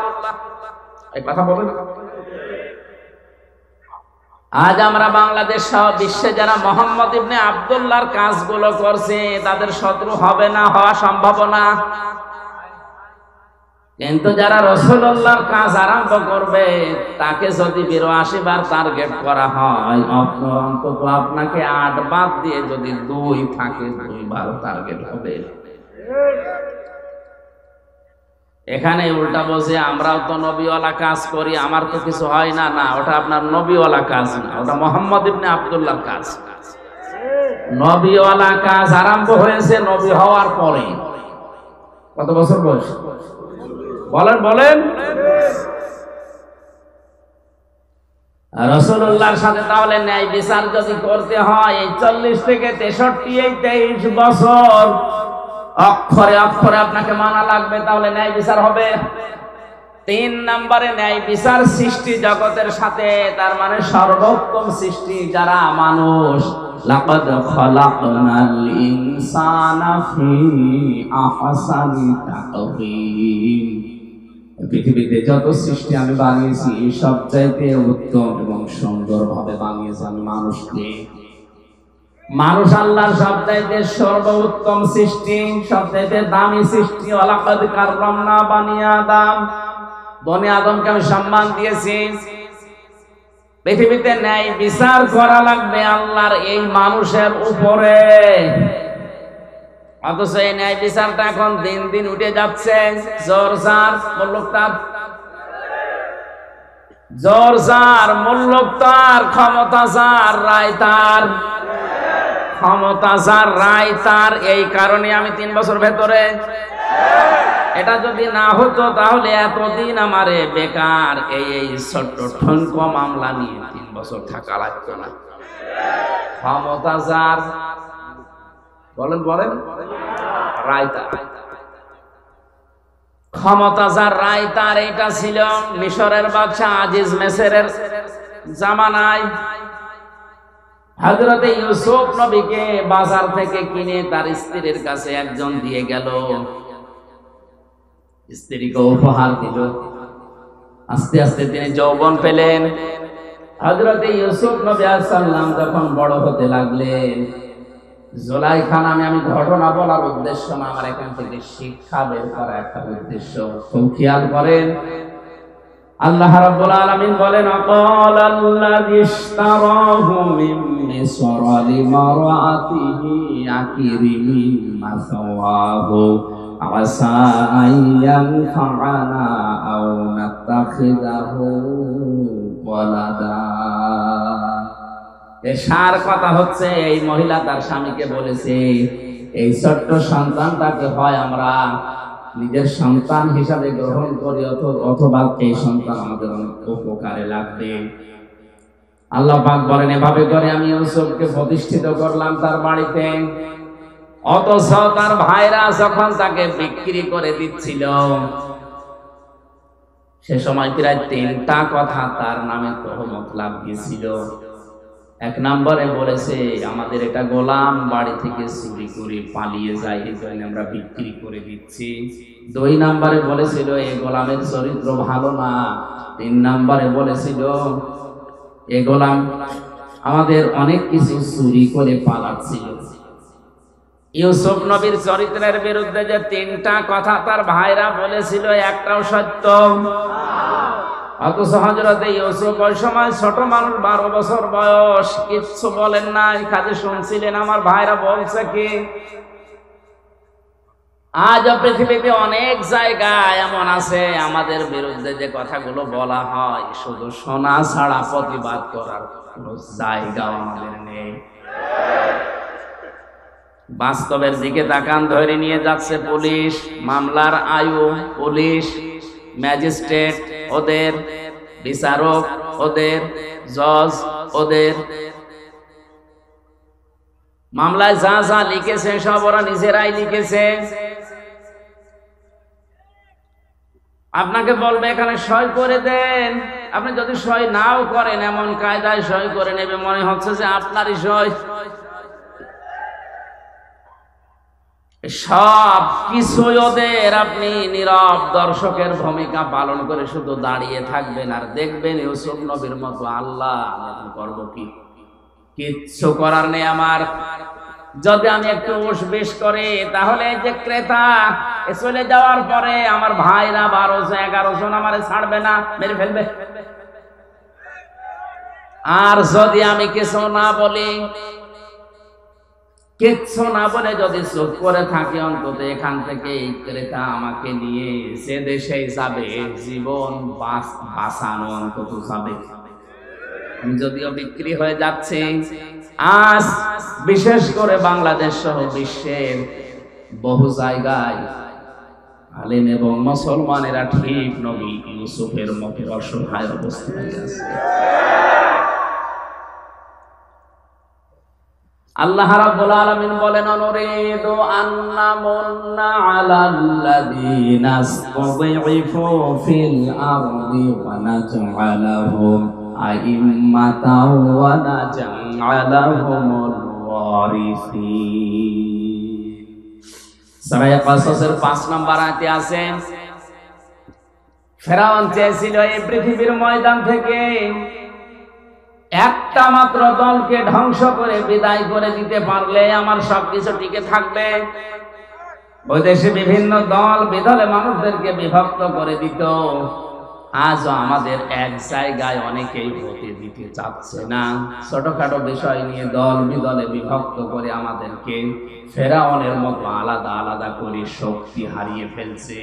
এই কথা বলেন। আজ আমরা বাংলাদেশ সহ বিশ্বে যারা মুহাম্মদ ইবনে আব্দুল্লাহর কাজগুলো করছে তাদের শত্রু হবে না, হওয়া সম্ভব না। কিন্তু যারা রাসূলুল্লাহর কাজ আরম্ভ করবে তাকে যদি 82 বার টার্গেট করা হয়, অন্তত আপনাকে 8 বাদ দিয়ে যদি 2 থাকে 2 বার টার্গেট হবে। এখানে উল্টা বলছে আমরাও তো নবীওয়ালা কাজ করি, আমার তো কিছু হয় না। না, ওটা আপনার নবীওয়ালা কাজ না, ওটা মুহাম্মদ ইবনে আব্দুল্লাহর কাজ। নবীওয়ালা কাজ আরম্ভ হয়েছে নবী হওয়ার পরে। কত বছর বয়স বলেন বলেন? রাসূলুল্লাহর সাথে তাহলে ন্যায় বিচার যদি করতে হয়, এই 40 থেকে 63 এই 23 বছর অক্ষরে অক্ষরে আপনাকে মানা লাগবে, তাহলে ন্যায় বিচার হবে। 3 নম্বরে ন্যায় বিচার সৃষ্টি জগতের সাথে, তার মানে সর্বোত্তম সৃষ্টি যারা মানুষ। লাকাদ খালাকনাল ইনসানা ফি আহসানি তাকওয়িম। পৃথিবীতে যত সৃষ্টি আমি বানিয়েছি সবচাইতে উত্তম এবং সুন্দরভাবে বানিয়েছি আমি মানুষকে। মানুষ আল্লাহর সবচাইতে সর্বোত্তম সৃষ্টি, সবচাইতে দামি সৃষ্টি। ওয়ালাকাদ কাররামনা বানি আদম, বনি আদমকে আমি সম্মান দিয়েছি। পৃথিবীতে ন্যায় বিচার করা লাগবে আল্লাহর এই মানুষের উপরে। অথচ এই ন্যায় বিচারটা এখন দিন দিন উঠে যাচ্ছে। জোর যার মুল্লুক তার, জোর যার মুল্লুক তার, ক্ষমতা যার রায় তার, ক্ষমতা যার রায় তার। এই কারণে আমি 3 বছর ভেতরে, এটা যদি না হতো তাহলে এতদিন আমারে বেকার এই ছোট্ট ঠনকো মামলা নিয়ে 3 বছর থাকা লাগতো না। ক্ষমতা যার, বলেন বলেন, রায় তার, ক্ষমতা যার রায় তার। এটা ছিল মিশরের বাদশা আজিজ মেসরের জামানায়। হযরতে ইউসুফ নবীকে বাজার থেকে কিনে তার স্ত্রীর কাছে একজন দিয়ে গেল, স্ত্রীকে উপহার দিল। আস্তে আস্তে তিনি যৌবন পেলেন। হযরতে ইউসুফ নবী আলাইহিস সালাম যখন বড় হতে লাগলেন, জুলাইখা নামে, আমি ঘটনা বলার উদ্দেশ্য না, আমার এখান থেকে শিক্ষা বের করা একটা উদ্দেশ্য। খুব খেয়াল করেন। আল্লাহ রাব্বুল আলামিন বলেন, আকালাল্লাযী ইশতারাহু মিন মিসর লিমারাতিহি আকরিমি মাসাওয়াহু আসা আইয়ানফা'না আও নাত্তাখিযাহু ওয়ালাদা। এর কথা হচ্ছে, এই মহিলা তার স্বামীকে বলেছে, এই ছোট্ট সন্তানটাকে হয় আমরা নিজের সন্তান হিসাবে গ্রহণ করি, অথবা এই সন্তান আমাদের অনেক উপকারে লাগবে। আল্লাহ পাক বলেন, এভাবে করে আমি ইউসুফকে প্রতিষ্ঠিত করলাম তার বাড়িতে। অথচ তার ভাইরা যখন তাকে বিক্রি করে দিচ্ছিল, সে সময় প্রায় 3টা কথা তার নামে তহমত লাগিয়েছিল। এক নম্বরে বলেছে আমাদের এটা গোলাম, বাড়ি থেকে চুরি করে পালিয়ে যায়, এই জন্য আমরা বিক্রি করে দিচ্ছি। 2 নম্বরে বলেছিল এই গোলামের চরিত্র ভালো না। 3 নম্বরে বলেছিল এই গোলাম আমাদের অনেক কিছু চুরি করে পালাচ্ছিল। ইউসুফ নবীর চরিত্রের বিরুদ্ধে যে 3টা কথা তার ভাইরা বলেছিল, একটাও সত্য। অথচ হযরত ইউসুফ ওই সময় ছোট মানুষ, 12 বছর বয়স, কিচ্ছু বলেন নাই, খালি শুনছিলেন আমার ভাইরা বলছে কি। আজ পৃথিবীতে অনেক জায়গায় এমন আছে আমাদের বিরুদ্ধে যে কথাগুলো বলা হয়, শুধু শোনা ছাড়া প্রতিবাদ করার কোনো জায়গা আমাদের নেই। বাস্তবের দিকে তাকান, ধরে নিয়ে যাচ্ছে পুলিশ, মামলার আয়ু পুলিশ, ম্যাজিস্ট্রেট ওদের, বিচারক ওদের, জজ ওদের। মামলায় যা যা লিখেছে সব ওরা নিজেরাই লিখেছে। আপনাকে বলবে এখানে সই করে দেন, আপনি যদি সই নাও করেন এমন কায়দায় সই করে নেবে মনে হচ্ছে যে আপনারই সই। সব কিছু ওদের, আপনি নীরব দর্শকের ভূমিকা পালন করে শুধু দাঁড়িয়ে থাকবেন আর দেখবেন ইউসুফ নবীর মতো আল্লাহ আমি করব কি, কিচ্ছু করার নেই আমার। যদি আমি একটু উসবিস করি তাহলে যে ক্রেতা চলে যাওয়ার পরে আমার ভাইরা 12-11 জন আমারে ছাড়বে না, মেরে ফেলবে। আর যদি আমি কিছু না বলি, কিচ্ছু না বলে যদি চুপ করে থাকি, অন্তত এখান থেকে এই ক্রেতা আমাকে নিয়ে সে দেশে যাবে, জীবন বাঁচানো অন্তত যাবে। আমি যদিও বিক্রি হয়ে যাচ্ছে, আজ বিশেষ করে বাংলাদেশ সহ বিশ্বের বহু জায়গায় আলেম এবং মুসলমানেরা ঠিক নবী ইউসুফের মতো অসহায় অবস্থায় আছে। আল্লাহ রাব্বুল আলামিন বলেন, অনুরিদু আন্নামুন্না আলাল্লাযীনা ইসতাযইফু ফিল আরদি ওয়া নাজআলাহুম আইম্মাতাও ওয়া নাজআলাহুমুল ওয়ারিসিন। সূরা কাসাসের 5 নম্বর আয়াতে আছে, ফেরাউন চেয়েছিল এই পৃথিবীর ময়দান থেকে একটা মাত্র দলকে ধ্বংস করে বিদায় করে দিতে পারলে আমার সবকিছু টিকে থাকবে। ওই দেশে বিভিন্ন দল বিদলে মানুষদেরকে বিভক্ত করে দিত। আজও আমাদের এক জায়গায় অনেকেই হতে দিতে চাচ্ছে না। ছোটখাটো বিষয় নিয়ে দল বিদলে বিভক্ত করে আমাদেরকে ফেরাউনের মতো আলাদা আলাদা করে শক্তি হারিয়ে ফেলছে।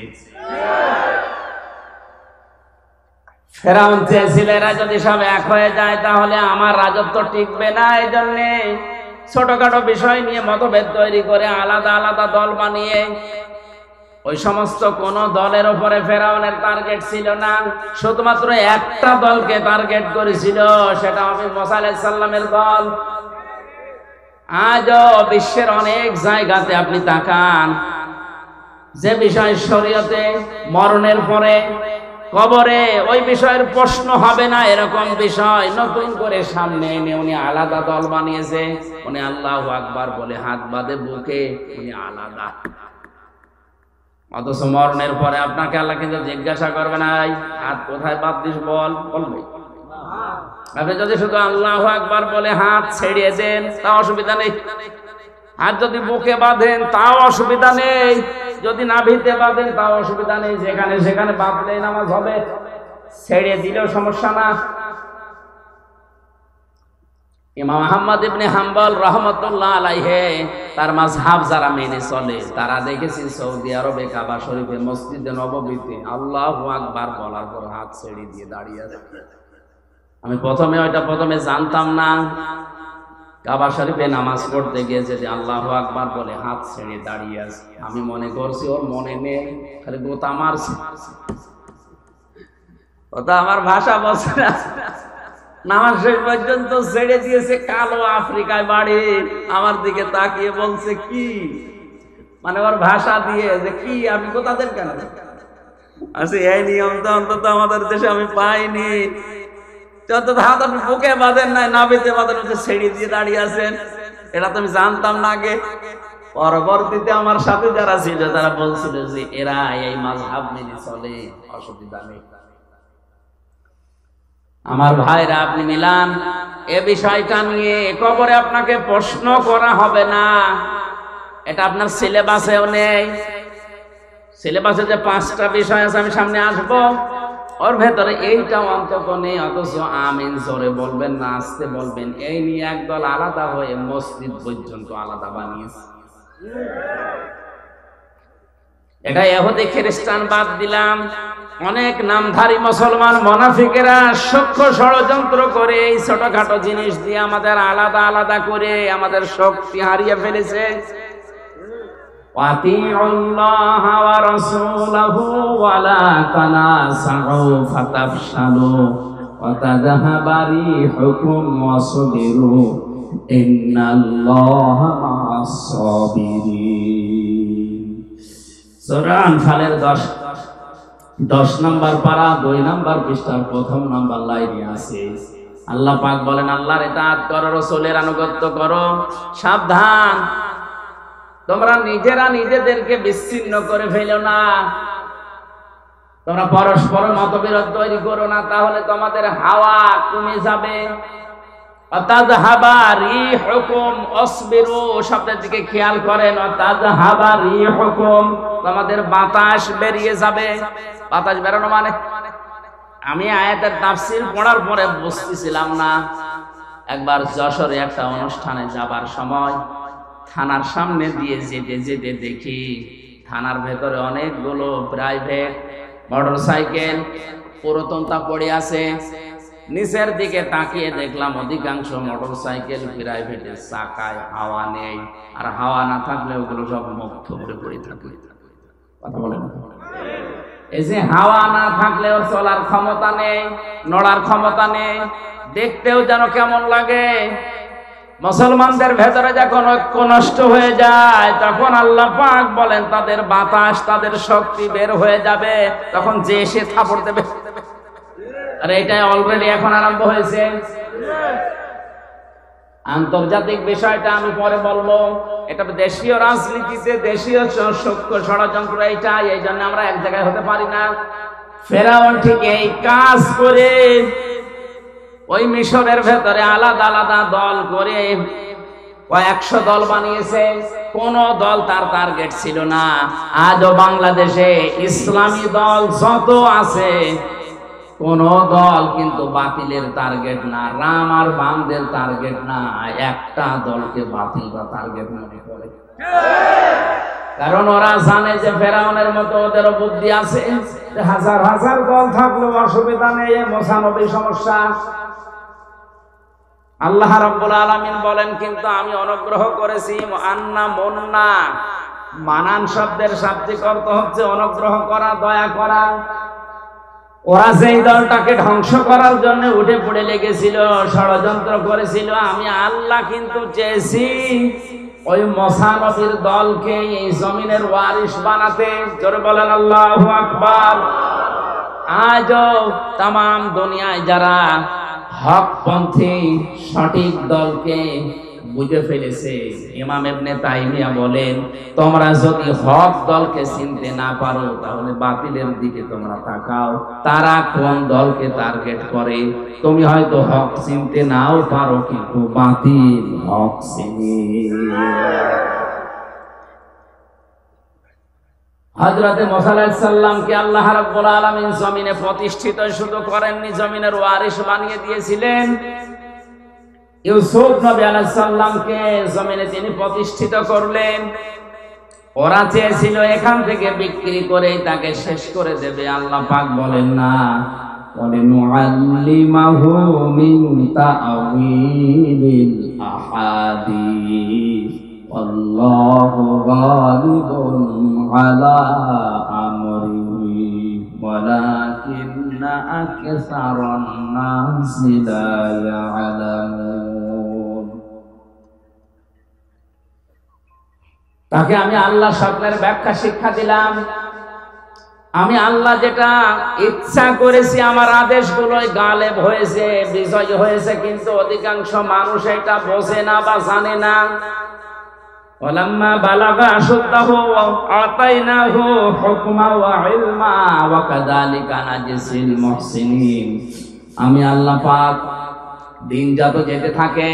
ফেরাউন চেয়েছিল এরা যদি সব এক হয়ে যায় তাহলে আমার রাজত্ব টিকবে না। এই জন্য ছোটখাটো বিষয় নিয়ে মতভেদ তৈরি করে আলাদা আলাদা দল বানিয়ে, ওই সমস্ত কোন দলের উপরে ফেরাউনের টার্গেট ছিল না, শুধুমাত্র একটা দলকে টার্গেট করেছিল, সেটা হবে মুসা আলাইহিস সালামের দল। আজও বিশ্বের অনেক জায়গাতে আপনি তাকান, যে বিষয় শরীয়তে মরণের পরে কবরে ওই বিষয়ের প্রশ্ন হবে না, এরকম বিষয় নতুন করে সামনে এনে উনি আলাদা দল বানিয়েছে। উনি আল্লাহু আকবার বলে হাত বাঁধে বুকে, উনি আলাদা। অথচ মরণের পরে আপনাকে আল্লাহ কিন্তু জিজ্ঞাসা করবে না হাত কোথায় বাঁধছিস বল, বলবে। আপনি যদি শুধু আল্লাহু আকবার বলে হাত ছেড়িয়ে দেন তাও অসুবিধা নেই, আর যদি বুকে বাঁধেন তাও অসুবিধা নেই, যদি নাভিতে বাঁধেন তাও অসুবিধা নেই, যেখানে সেখানে বাঁধলেই নামাজ হবে, ছেড়ে দিলেও সমস্যা না। ইমাম আহমদ ইবনে হাম্বল রাহমাতুল্লাহ আলাইহি তার মাযহাব যারা মেনে চলে তারা দেখেছি সৌদি আরবে কাবা শরীফে মসজিদে নববীতে আল্লাহু আকবার বলার পর হাত ছেড়ে দিয়ে দাঁড়িয়ে আছে। আমি প্রথমে জানতাম না, কাবা শরীফে নামাজ পড়তে গিয়েছে যে আল্লাহু আকবার বলে হাত ছেড়ে দাঁড়িয়ে আছে। আমি মনে করছি ওর মনে নেই, খালি গোতা মারছে, ওটা আমার ভাষা বলছে না। নামাজ শেষ পর্যন্ত ছেড়ে দিয়েছে, কালো আফ্রিকায় বাড়ি, আমার দিকে তাকিয়ে বলছে কি, মানে ওর ভাষা দিয়ে যে কি আমি কোথাদের কেন আচ্ছা, এই নিয়ম তো অন্তত আমাদের দেশে আমি পাইনি। যত ধাঁধা বুকে বাঁধেন নাই, নাভিতে বাঁধেন, ছেড়ে দিয়ে দাঁড়িয়ে আছেন। এটা তো আমি জানতাম না আগে। পরবর্তীতে আমার সাথে যারা ছিল তারা বলছিল যে এরা এই মাযহাব মেনে চলে, অসুবিধা নেই। আমার ভাইরা, আপনি মিলান, এ বিষয়টা নিয়ে কবরে আপনাকে প্রশ্ন করা হবে না। এটা আপনার সিলেবাসেও নেই। সিলেবাসে যে 5টা বিষয় আছে, আমি সামনে আসব, ওর ভেতরে এইটাও অন্তত নেই। অথচ আমিন জোরে বলবেন না আস্তে বলবেন, এই নিয়ে একদল আলাদা হয়ে মসজিদ পর্যন্ত আলাদা বানিয়েছে। এটা ইহুদি খ্রিস্টান বাদ দিলাম, অনেক নামধারী মুসলমান মুনাফিকেরা সূক্ষ্ম ষড়যন্ত্র করে এই ছোটখাটো জিনিস দিয়ে আমাদের আলাদা আলাদা করে আমাদের শক্তি হারিয়ে ফেলেছে। ওয়াতিউল্লাহ ওয়া রাসূলাহু ওয়া লা তানাসাউ ফাতাফশালু ওয়া তাযহাবা রিহুকুম ওয়াসবিরু ইন্নাল্লাহা মা'আস সাবিরিন। সূরা আনফালের 10 নম্বর পারা 2 নম্বর পৃষ্ঠার 1ম নম্বর লাইনে আছে, আল্লাহ পাক বলেন, আল্লাহর ইতাআত করো, রাসূলের আনুগত্য করো। সাবধান, তোমরা নিজেরা নিজেদেরকে বিচ্ছিন্ন করে ফেলো না। তোমরা পরস্পর মতবিরোধ তৈরি করো না, তাহলে তোমাদের হাওয়া কমে যাবে। তাযহাবা রিহুকুম আসবিরু শব্দের দিকে খেয়াল করেন। তাযহাবা রিহুকুম, তোমাদের বাতাস বেরিয়ে যাবে। বাতাস বেরোনো মানে, আমি আয়াতের তাফসীর পড়ার পরে বুঝতেছিলাম না। একবার যশোরে একটা অনুষ্ঠানে যাবার সময় থানার সামনে দিয়ে যেতে যেতে দেখি থানার ভেতরে অনেকগুলো প্রাইভেট মোটরসাইকেল পুরাতনতা পড়ে আছে। নিচের দিকে তাকিয়ে দেখলাম অধিকাংশ মোটরসাইকেল প্রাইভেটের চাকায় হাওয়া নেই, আর হাওয়া না থাকলে ওগুলো সব মুক্ত করে পড়ে থাকে। কথা বলেন, এই যে হাওয়া না থাকলেও চলার ক্ষমতা নেই, নড়ার ক্ষমতা নেই, দেখতেও যেন কেমন লাগে। মুসলমানদের ভেতরে যখন ঐক্য নষ্ট হয়ে যায়, তখন আল্লাহ পাক বলেন তাদের বাতাস, তাদের শক্তি বের হয়ে যাবে, তখন যে এসে থাপড় দেবে। আর এটাই অলরেডি এখন আরম্ভ হয়েছে। আন্তর্জাতিক বিষয়টা আমি পরে বলবো, এটা দেশীয় রাজনীতিতে দেশীয় সূক্ষ্ম ষড়যন্ত্র এইটাই। এই জন্য আমরা এক জায়গায় হতে পারি না। ফেরাউন ঠিক এই কাজ করে ওই মিশরের ভেতরে আলাদা আলাদা দল করে 100 দল বানিয়েছে। কোন দল তার টার্গেট ছিল না। আজও বাংলাদেশে ইসলামী দল যত আছে, কোন দল কিন্তু বাতিলের টার্গেট না, রাম আর বামদের টার্গেট না। একটা দলকে বাতিল বা টার্গেট মনে করে, কারণ ওরা জানে যে ফেরাউনের মতো ওদেরও বুদ্ধি আছে। হাজার হাজার দল থাকলেও অসুবিধা নেই, 95 সমস্যা। আল্লাহ রাব্বুল আলামিন বলেন, কিন্তু আমি অনুগ্রহ করেছি। আন্না মুন্না, মানান শব্দের শাব্দিক অর্থ হচ্ছে অনুগ্রহ করা, দয়া করা। ওরা যেই দলটাকে ধ্বংস করার জন্য উঠে পড়ে লেগেছিল, ষড়যন্ত্র করেছিল, আমি আল্লাহ কিন্তু চেয়েছি ওই মুসা নবীর দলকে এই জমিনের ওয়ারিস বানাতে। জোরে বলেন আল্লাহু আকবার। আজও তামাম দুনিয়ায় যারা হকপন্থী সঠিক দলকে বুঝে ফেলেছে, ইমাম ইবনে তাইমিয়া বলেন, তোমরা যদি হক দলকে চিনতে না পারো তাহলে বাতিলের দিকে তোমরা তাকাও। তারা কোন দলকে টার্গেট করে? তুমি হয়তো হক চিনতে নাও পারো, কিন্তু বাতিল হক চিনে। হযরতে মুসা আলাইহিস সালামকে আল্লাহ রাব্বুল আলামিন জমিনে প্রতিষ্ঠিত শুধু করেননি, জমিনের ওয়ারিস বানিয়ে দিয়েছিলেন। ইউসুফ নবী আলাইহিস সালামকে জমিনে তিনি প্রতিষ্ঠিত করলেন। ওরা চেয়েছিল এখান থেকে বিক্রি করে তাকে শেষ করে দেবে। আল্লাহ পাক বলেন না, ওয়ালিনুআল্লিমাহু মিন তা'ওয়িলিল আহাদিস আল্লাহু গালিবুন আলা আমরিহি ওয়ালাকিন্না আকসারান নাসি লা ইয়ালামুন। তাকে আমি আল্লাহ স্বপ্নের ব্যাখ্যা শিক্ষা দিলাম। আমি আল্লাহ যেটা ইচ্ছা করেছি আমার আদেশগুলোই গালেব হয়েছে, বিজয় হয়েছে, কিন্তু অধিকাংশ মানুষ এটা বোঝে না বা জানে না। ওয়ালাম্মা বালাগা আশুদ্দাহু আতাইনাহু হুকমা ওয়া ইলমা ওয়া কাযালিকা নাজসিল মুহসিনিন। আমি আল্লাহ পাক দিন যত যেতে থাকে,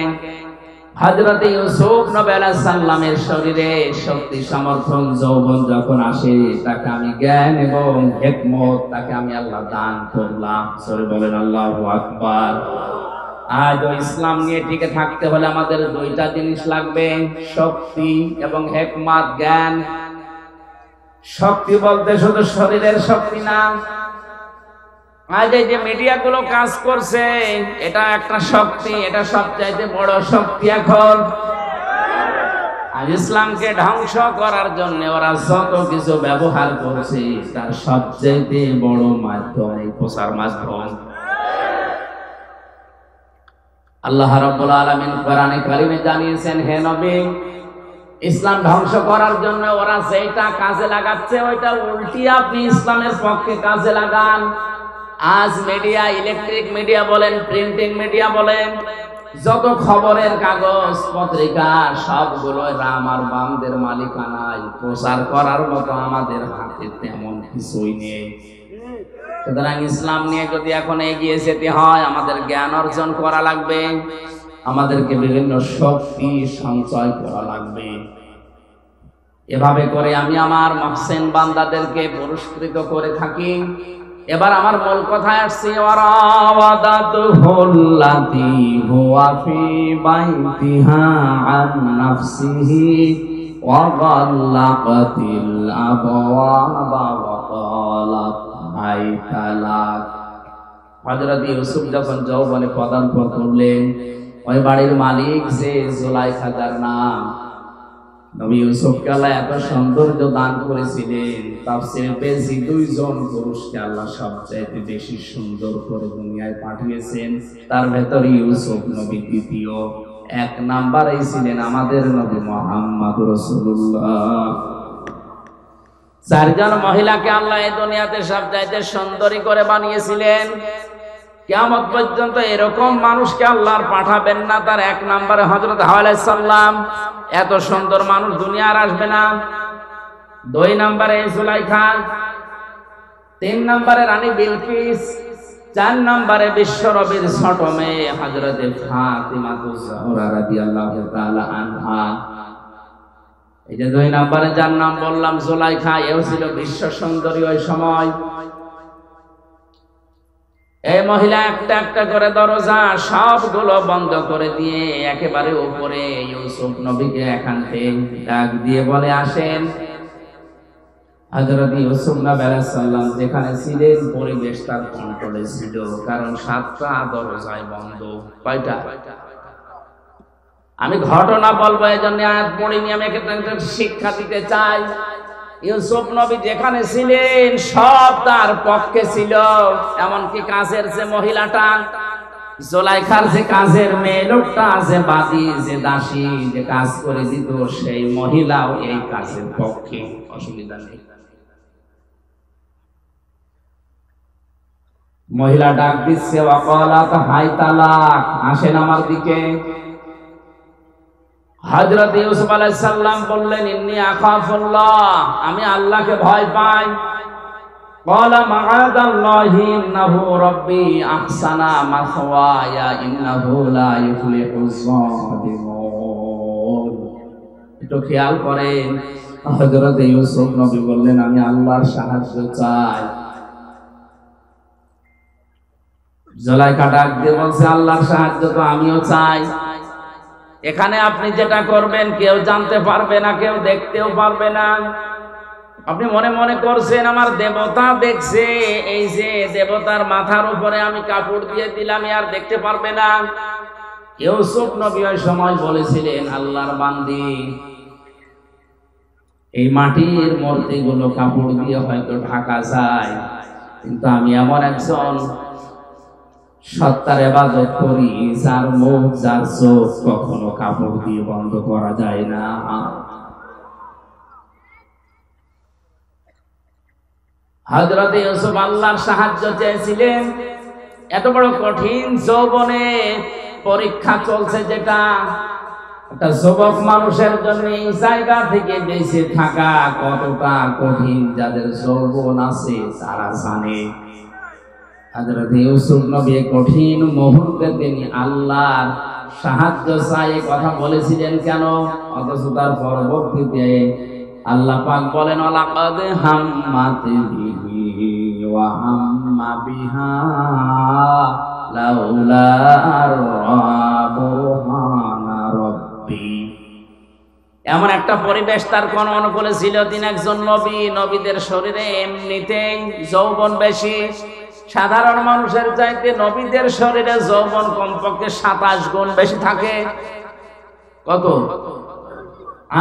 হযরত ইউসুফ নবী আলাইহিস সালামের শরীরে শক্তি সমর্থন যৌবন যখন আসে, তাকে আমি জ্ঞান এবং হিকমত তাকে আমি আল্লাহ দান করলাম। সরে বলেন আল্লাহু আকবার। আজ ইসলাম নিয়ে টিকে থাকতে হলে আমাদের দুইটা জিনিস লাগবে, শক্তি এবং হিকমত, জ্ঞান। শক্তি বলতে শুধু শরীরের শক্তি না, আজ এই যে মিডিয়াগুলো কাজ করছে এটা একটা শক্তি, এটা সবচাইতে বড় শক্তি। এখন আজ ইসলামকে ধ্বংস করার জন্য ওরা যত কিছু ব্যবহার করছে তার সবচাইতে বড় মাধ্যম এই প্রচার মাধ্যম। আল্লাহ রাব্বুল আলামিন কোরআনে কারিমে জানিয়েছেন, হে নবী, ইসলাম ধ্বংস করার জন্য ওরা যেটা কাজে লাগাচ্ছে ওইটা উল্টি আপনি ইসলামের পক্ষে কাজে লাগান। আজ মিডিয়া, ইলেকট্রিক মিডিয়া বলেন, প্রিন্টিং মিডিয়া বলেন, যত খবরের কাগজ পত্রিকা সবগুলো রাম আর বামদের মালিকানায়। প্রচার করার মতো আমাদের হাতে তেমন কিছুই নেই। সুতরাং ইসলাম নিয়ে যদি এখন এগিয়ে যেতে হয় আমাদের জ্ঞান অর্জন করা লাগবে, আমাদেরকে বিভিন্ন শক্তি সঞ্চয় করা লাগবে। এভাবে করে আমি আমার মুহসিন বান্দাদেরকে পুরস্কৃত করে থাকি। এবার আমার মূল কথায় আসছি, ওয়ারাওয়াদাতুহুল্লাতী হুয়া ফি বাইতিহা আন নাফসিহি ওয়া গাল্লাকাতিল আবওয়াবা ওয়া ক্বালাত হাইতা লাক। হযরত ইউসুফ যখন যৌবনে পদার্পণ করলেন, ওই বাড়ির মালিক যে জুলাইখা যার নাম, নবী ইউসুফকে আল্লাহ এত সৌন্দর্য দান করেছিলেন, তাফসীরে পেয়েছি দুইজন পুরুষকে আল্লাহ সবচাইতে বেশি সুন্দর করে দুনিয়ায় পাঠিয়েছেন। তার ভেতর ইউসুফ নবী দ্বিতীয়, এক নাম্বারে ছিলেন আমাদের নবী মুহাম্মদ রাসূলুল্লাহ। চারজন মহিলাকে আল্লাহ এই দুনিয়াতে সবচাইতে সুন্দরী করে বানিয়েছিলেন। কিয়ামত পর্যন্ত এরকম মানুষকে আল্লাহ আর পাঠাবেন না। তার এক নম্বরে হযরত হাওয়া আলাইহিস সালাম, এত সুন্দর মানুষ দুনিয়া আর আসবে না। দুই নম্বরে জুলাইখা, তিন নম্বরে রানী বিলকিস, চার নম্বরে বিশ্বনবীর ছোট মেয়ে হযরত ফাতিমাতুজ জাহরা রাদিয়াল্লাহু তাআলা আনহা। এই যে দুই নম্বরে যার নাম বললাম জুলাইখা, এও ছিল বিশ্ব সুন্দরী ওই সময়। এই মহিলা একটা একটা করে দরজা সবগুলো বন্ধ করে দিয়ে একেবারে উপরে ইউসুফ নবীকে এখান থেকে ডাক দিয়ে বলে, আসেন। হযরত ইউসুফ নবী আলাইহিস সালাম যেখানে ছিলেন পরিবেশ তার কন্ট্রোলে ছিল, কারণ সাতটা দরজায় বন্ধ। কয়টা? আমি ঘটনা বলবো, এই জন্য আয়াত পড়িনি, আমি একটা শিক্ষা দিতে চাই। ইউসুফ নবী যেখানে ছিলেন সব তার পক্ষে ছিল, এমনকি কাজের যে মহিলাটা, জুলাইখার যে কাজের মেয়ে লোকটা, যে বাদী, যে দাসী, যে কাজ করে দিত, সেই মহিলাও এই কাজের পক্ষে, অসুবিধা নেই। মহিলা ডাক দিচ্ছে, ওয়াকালাত হাইতা লাক, আসেন আমার দিকে। হযরত ইউসুফ আলাইহিস সালাম বললেন, ইন্নী আখাফুল্লাহ, আমি আল্লাহকে ভয় পাই। ক্বালা মাআযাল্লাহি ইন্নাহু রাব্বি আহসানা মাসওয়ায়া ইন্নাহু লা ইফলিহুজ যালিমুন। একটু খেয়াল করেন, হযরত ইউসুফ নবী বললেন, আমি আল্লাহর সাহায্য চাই। জুলাইখা ডাক দিয়ে বলছে, আল্লাহর সাহায্য তো আমিও চাই। এখানে আপনি যেটা করবেন কেউ জানতে পারবে না, কেউ দেখতেও পারবে না। আপনি মনে মনে করছেন আমার দেবতা দেখছে, এই যে দেবতার মাথার উপরে আমি কাপড় দিয়ে দিলাম, আর দেখতে পারবে না। ইউসুফ নবী ওই সময় বলেছিলেন, আল্লাহর বান্দি, এই মাটির মূর্তিগুলো কাপড় দিয়ে হয়তো ঢাকা যায়, কিন্তু আমি এমন একজন সত্তার ইবাদত করি যার মুখ, যার চোখ কখনো কাপড় দিয়ে বন্ধ করা যায় না। হযরত ইউসুফ আল্লাহর সাহায্য চেয়েছিলেন। এত বড় কঠিন যৌবনে পরীক্ষা চলছে, যেটা একটা যুবক মানুষের জন্য এই জায়গা থেকে বেঁচে থাকা কতটা কঠিন, যাদের যৌবন আছে তারা জানে। হযরত ইউসুফ নবী কঠিন মুহূর্তে তিনি আল্লাহর সাহায্য চাই কথা বলেছিলেন কেন? অথচ তার পরবর্তীতে আল্লাহ পাক বলেন, লাকাদ হাম্মাত বিহি ওয়া হাম্মা বিহা লাউলা বুরহানা রাব্বি। এমন একটা পরিবেশ তার কোন অনুকূলে ছিল। তিনি একজন নবী, নবীদের শরীরে এমনিতেই যৌবন বেশি। সাধারণ মানুষের চাইতে নবীদের শরীরে যৌবন কমপক্ষে 27 গুণ বেশি থাকে। কত?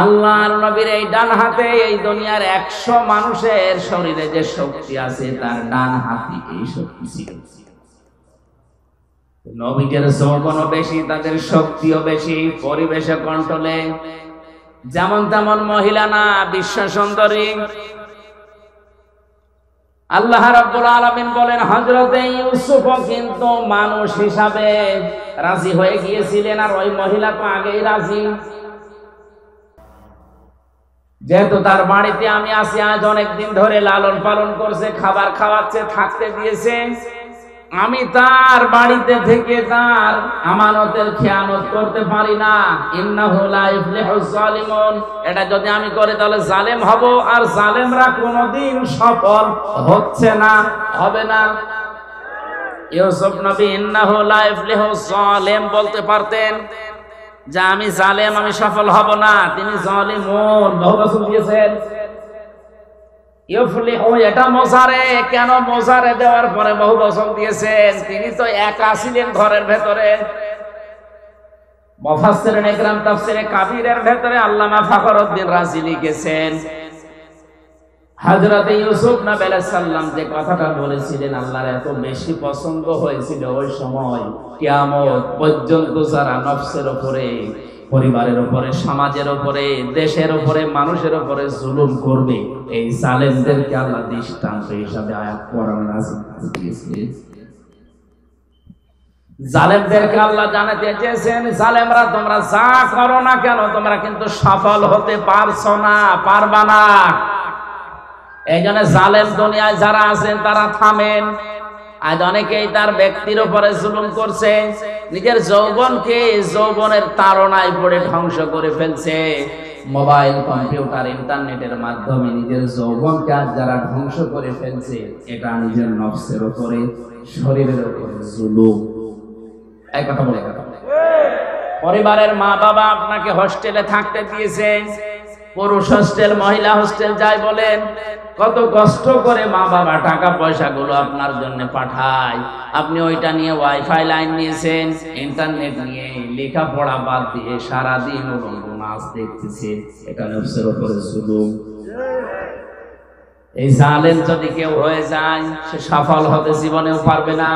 আল্লাহর নবীর এই ডান হাতে এই দুনিয়ার 100 মানুষের শরীরে যে শক্তি আছে তার ডান হাতে এই শক্তি ছিল। নবীদের যৌবনও বেশি, তাদের শক্তিও বেশি, পরিবেশে কন্ট্রোলে। যেমন তেমন মহিলা না, বিশ্ব সুন্দরী। আল্লাহ রাব্বুল আলামিন বলেন, হযরত ইউসুফ কিন্তু মানুষ হিসাবে রাজি হয়ে গিয়েছিলেন, আর ওই মহিলা তো আগেই রাজি। যেহেতু তার বাড়িতে আমি আছি, আজ অনেকদিন ধরে লালন পালন করছে, খাবার খাওয়াচ্ছে, থাকতে দিয়েছে, আমি তার বাড়িতে থেকে তার আমানতের খেয়ানত করতে পারি না। ইন্নাহু লা ইফলিহুজ জালিমুন, এটা যদি আমি করি তাহলে জালেম হব, আর জালেমরা কোনোদিন সফল হচ্ছে না, হবে না। ইউসুফ নবী ইন্নাহু লা ইফলিহুজ জালিম বলতে পারতেন যে আমি জালেম, আমি সফল হব না। তিনি জালিমুন বহু বছর দিয়েছেন। ইউফলিহু এটা মোজারে, কেন মোজারে দেওয়ার পরে বহু বছর দিয়েছেন? তিনি তো একা ছিলেন ঘরের ভেতরে। মুফাসসিরিন ইকরাম তাফসীরে কাবীরের ভেতরে আল্লামা ফখরউদ্দীন রাজি লিখেছেন, হযরত ইউসুফ নবী আলাইহিস সালাম যে কথাটা বলেছিলেন আল্লাহর এত বেশি পছন্দ হয়েছিল, ওই সময় কিয়ামত পর্যন্ত যারা নফসের উপরে, পরিবারের উপরে, সমাজের উপরে, দেশের উপরে, মানুষের উপরে জুলুম করবে, এই জালেমদেরকে আল্লাহ দৃষ্টান্ত হিসাবে আয়াত কোরআনে নাযিল করেছেন। জালেমদেরকে আল্লাহ জানাতে চেয়েছেন, জালেমরা তোমরা যা করো না কেন তোমরা কিন্তু সফল হতে পারছো না, পারবা না। এই জন্য জালেম দুনিয়ায় যারা আছেন তারা থামেন। আজ অনেকেই তার ব্যক্তির উপরে জুলুম করছে, নিজের যৌবনকে যৌবনের তাড়নায় পড়ে ধ্বংস করে ফেলছে। মোবাইল, কম্পিউটার, ইন্টারনেটের মাধ্যমে নিজের যৌবনকে আজ যারা ধ্বংস করে ফেলছে, এটা নিজের নফসের উপরে, শরীরের উপরে জুলুম। এই কথা বলে পরিবারের মা বাবা আপনাকে হোস্টেলে থাকতে দিয়েছে, পুরুষ হোস্টেল, মহিলা হোস্টেল যাই বলেন, কত কষ্ট করে মা বাবা টাকা পয়সা গুলো আপনার জন্য পাঠায়। আপনি ওইটা নিয়ে ওয়াইফাই লাইন নিয়েছেন, ইন্টারনেট নিয়ে লেখাপড়া বাদ দিয়ে সারাদিন উলঙ্গ নাচ দেখতেছেন, এটা নফসের উপরে জুলুম। এই জালেম যদি কেউ হয়ে যায়, সে সফল হতে জীবনেও পারবে না।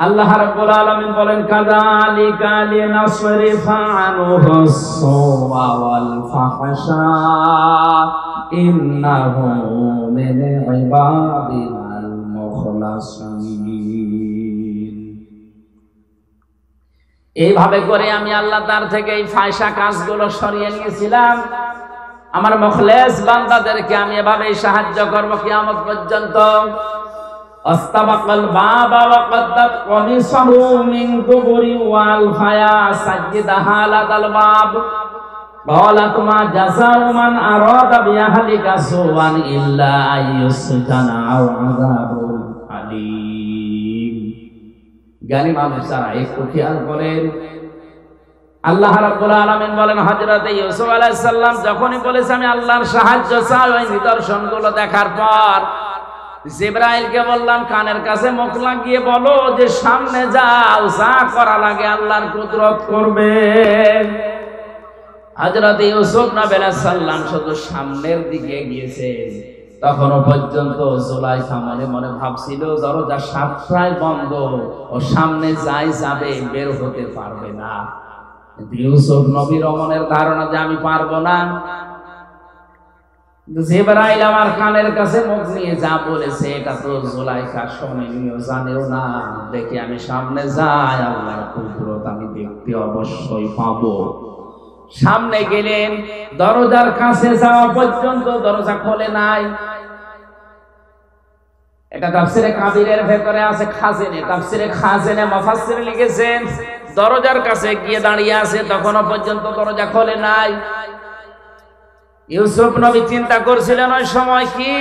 আল্লাহ রাব্বুল আলামিন বলেন, কাযালিকা লিনাসরিফা আনহুস সুওয়া ওয়াল ফাহশা ইন্নাহু মিন ইবাদিনাল মুখলাসিন। এইভাবে করে আমি আল্লাহ তার থেকে এই ফায়সা কাজগুলো সরিয়ে নিয়েছিলাম। আমার মুখলেস বান্দাদেরকে আমি এভাবেই সাহায্য করব কিয়ামত পর্যন্ত। আস্তাবাকাল বাবা ওয়া কদ্দাত কমিসাহু মিন দুবুরি ওয়াল ফায়া সাজ্জিদাহা লাদাল বাব ক্বালাত মা জাযাউ মান আরাদা বিআহলিকা সুওয়ান ইল্লা আইয়ুসজানা আও আযাবুন আলীম। জ্ঞানী মানুষ যারা একটু খেয়াল করেন, আল্লাহ রাব্বুল আলামিন বলেন, হযরত ইউসুফ আলাইহিস সালাম যখনই বলেছে আমি আল্লাহর সাহায্য চাই, ওই নিদর্শনগুলো দেখার পর জিবরাইলকে বললাম, কানের কাছে মুখ লাগিয়ে বলো যে সামনে যাও, যা করা লাগে আল্লাহর কুদরত করবে। হযরত ইউসুফ নবী আলাইহিস সালাম শুধু সামনের দিকে গিয়েছে। তখনও পর্যন্ত জুলাইখা মনে মনে ভাবছিল দরজা সাতটায় বন্ধ, ও সামনে যাই যাবে, বের হতে পারবে না। ইউসুফ নবীর মনের ধারণা যে আমি পারবো না। জিবরাইল আমার কানের কাছে মুখ নিয়ে যা বলেছে এটা তো জুলাইখা শোনেনিও, জানেও না। দেখি আমি সামনে যাই, আল্লাহর কুদরত আমি দেখতে অবশ্যই পাবো। সামনে গেলেন, দরজার কাছে যাওয়া পর্যন্ত দরজা খোলে নাই। এটা তাফসিরে কাবিরের ভেতরে আছে, খাজিনে তাফসিরে খাজিনে মুফাসসির লিখেছেন দরজার কাছে গিয়ে দাঁড়িয়ে আছে, তখনও পর্যন্ত দরজা খোলে নাই। ইউসুফ নবী চিন্তা করছিলেন ওই সময় কি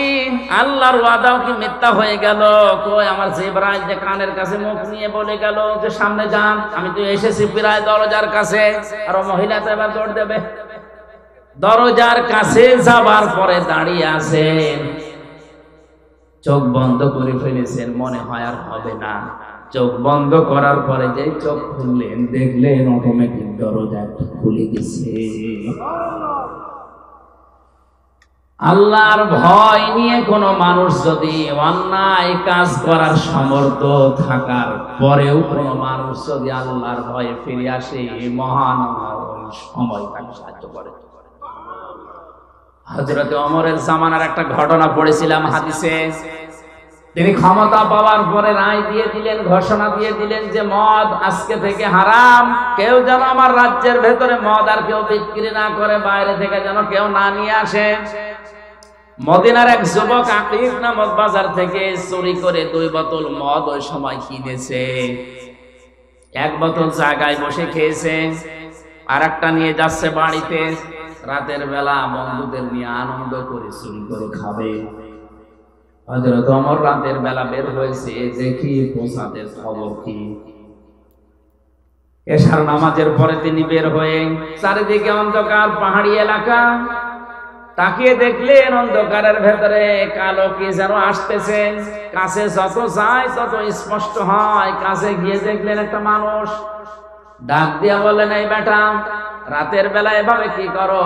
আল্লাহর ওয়াদাও কি মিথ্যা হয়ে গেল? কই আমার জিবরাইল যে কানের কাছে মুখ নিয়ে বলে গেল যে সামনে যান, আমি তো এসেছি প্রায় দরজার কাছে, আর মহিলা তো এবার দৌড় দেবে। দরজার কাছে যাবার পরে দাঁড়িয়ে আছেন, চোখ বন্ধ করে ফেলেছেন, মনে হয় আর হবে না। চোখ বন্ধ করার পরে যে চোখ খুললেন, দেখলেন অটোমেটিক দরজা খুলে গেছে। আল্লাহর ভয় নিয়ে কোন মানুষ যদি অন্যায় কাজ করার সামর্থ্য থাকার পরেও কোন মানুষ যদি আল্লাহর ভয়ে ফিরে আসে, মহান সময় তাকে সাহায্য করে। হযরত ওমরের জামানার একটা ঘটনা পড়েছিলাম হাদিসে। তিনি ক্ষমতা পাওয়ার পরে রায় দিয়ে দিলেন, ঘোষণা দিয়ে দিলেন যে মদ আজকে থেকে হারাম, কেউ যেন আমার রাজ্যের ভেতরে মদ আর কেউ বিক্রি না করে, বাইরে থেকে যেন কেউ না নিয়ে আসে। মদিনার এক যুবক আকিব নামক বাজার থেকে চুরি করে 2 বোতল মদ ওই সময় কিনেছে। 1 বোতল জায়গায় বসে খেয়েছে, আর একটা নিয়ে যাচ্ছে বাড়িতে। রাতের বেলা বন্ধুদের নিয়ে আনন্দ করে চুরি করে খাবে। হযরত ওমর রাতের বেলা বের হয়েছে, দেখি পোসাদের খবর কি। এশার নামাজের পরে তিনি বের হয়ে, চারিদিকে অন্ধকার, পাহাড়ি এলাকা। তাকিয়ে দেখলেন অন্ধকারের ভেতরে কালো কি যেন আসতেছে। কাছে যত যায় তত স্পষ্ট হয়। কাছে গিয়ে দেখলেন একটা মানুষ। ডাক দিয়া বললেন, এই বেটা, রাতের বেলা এভাবে কি করো?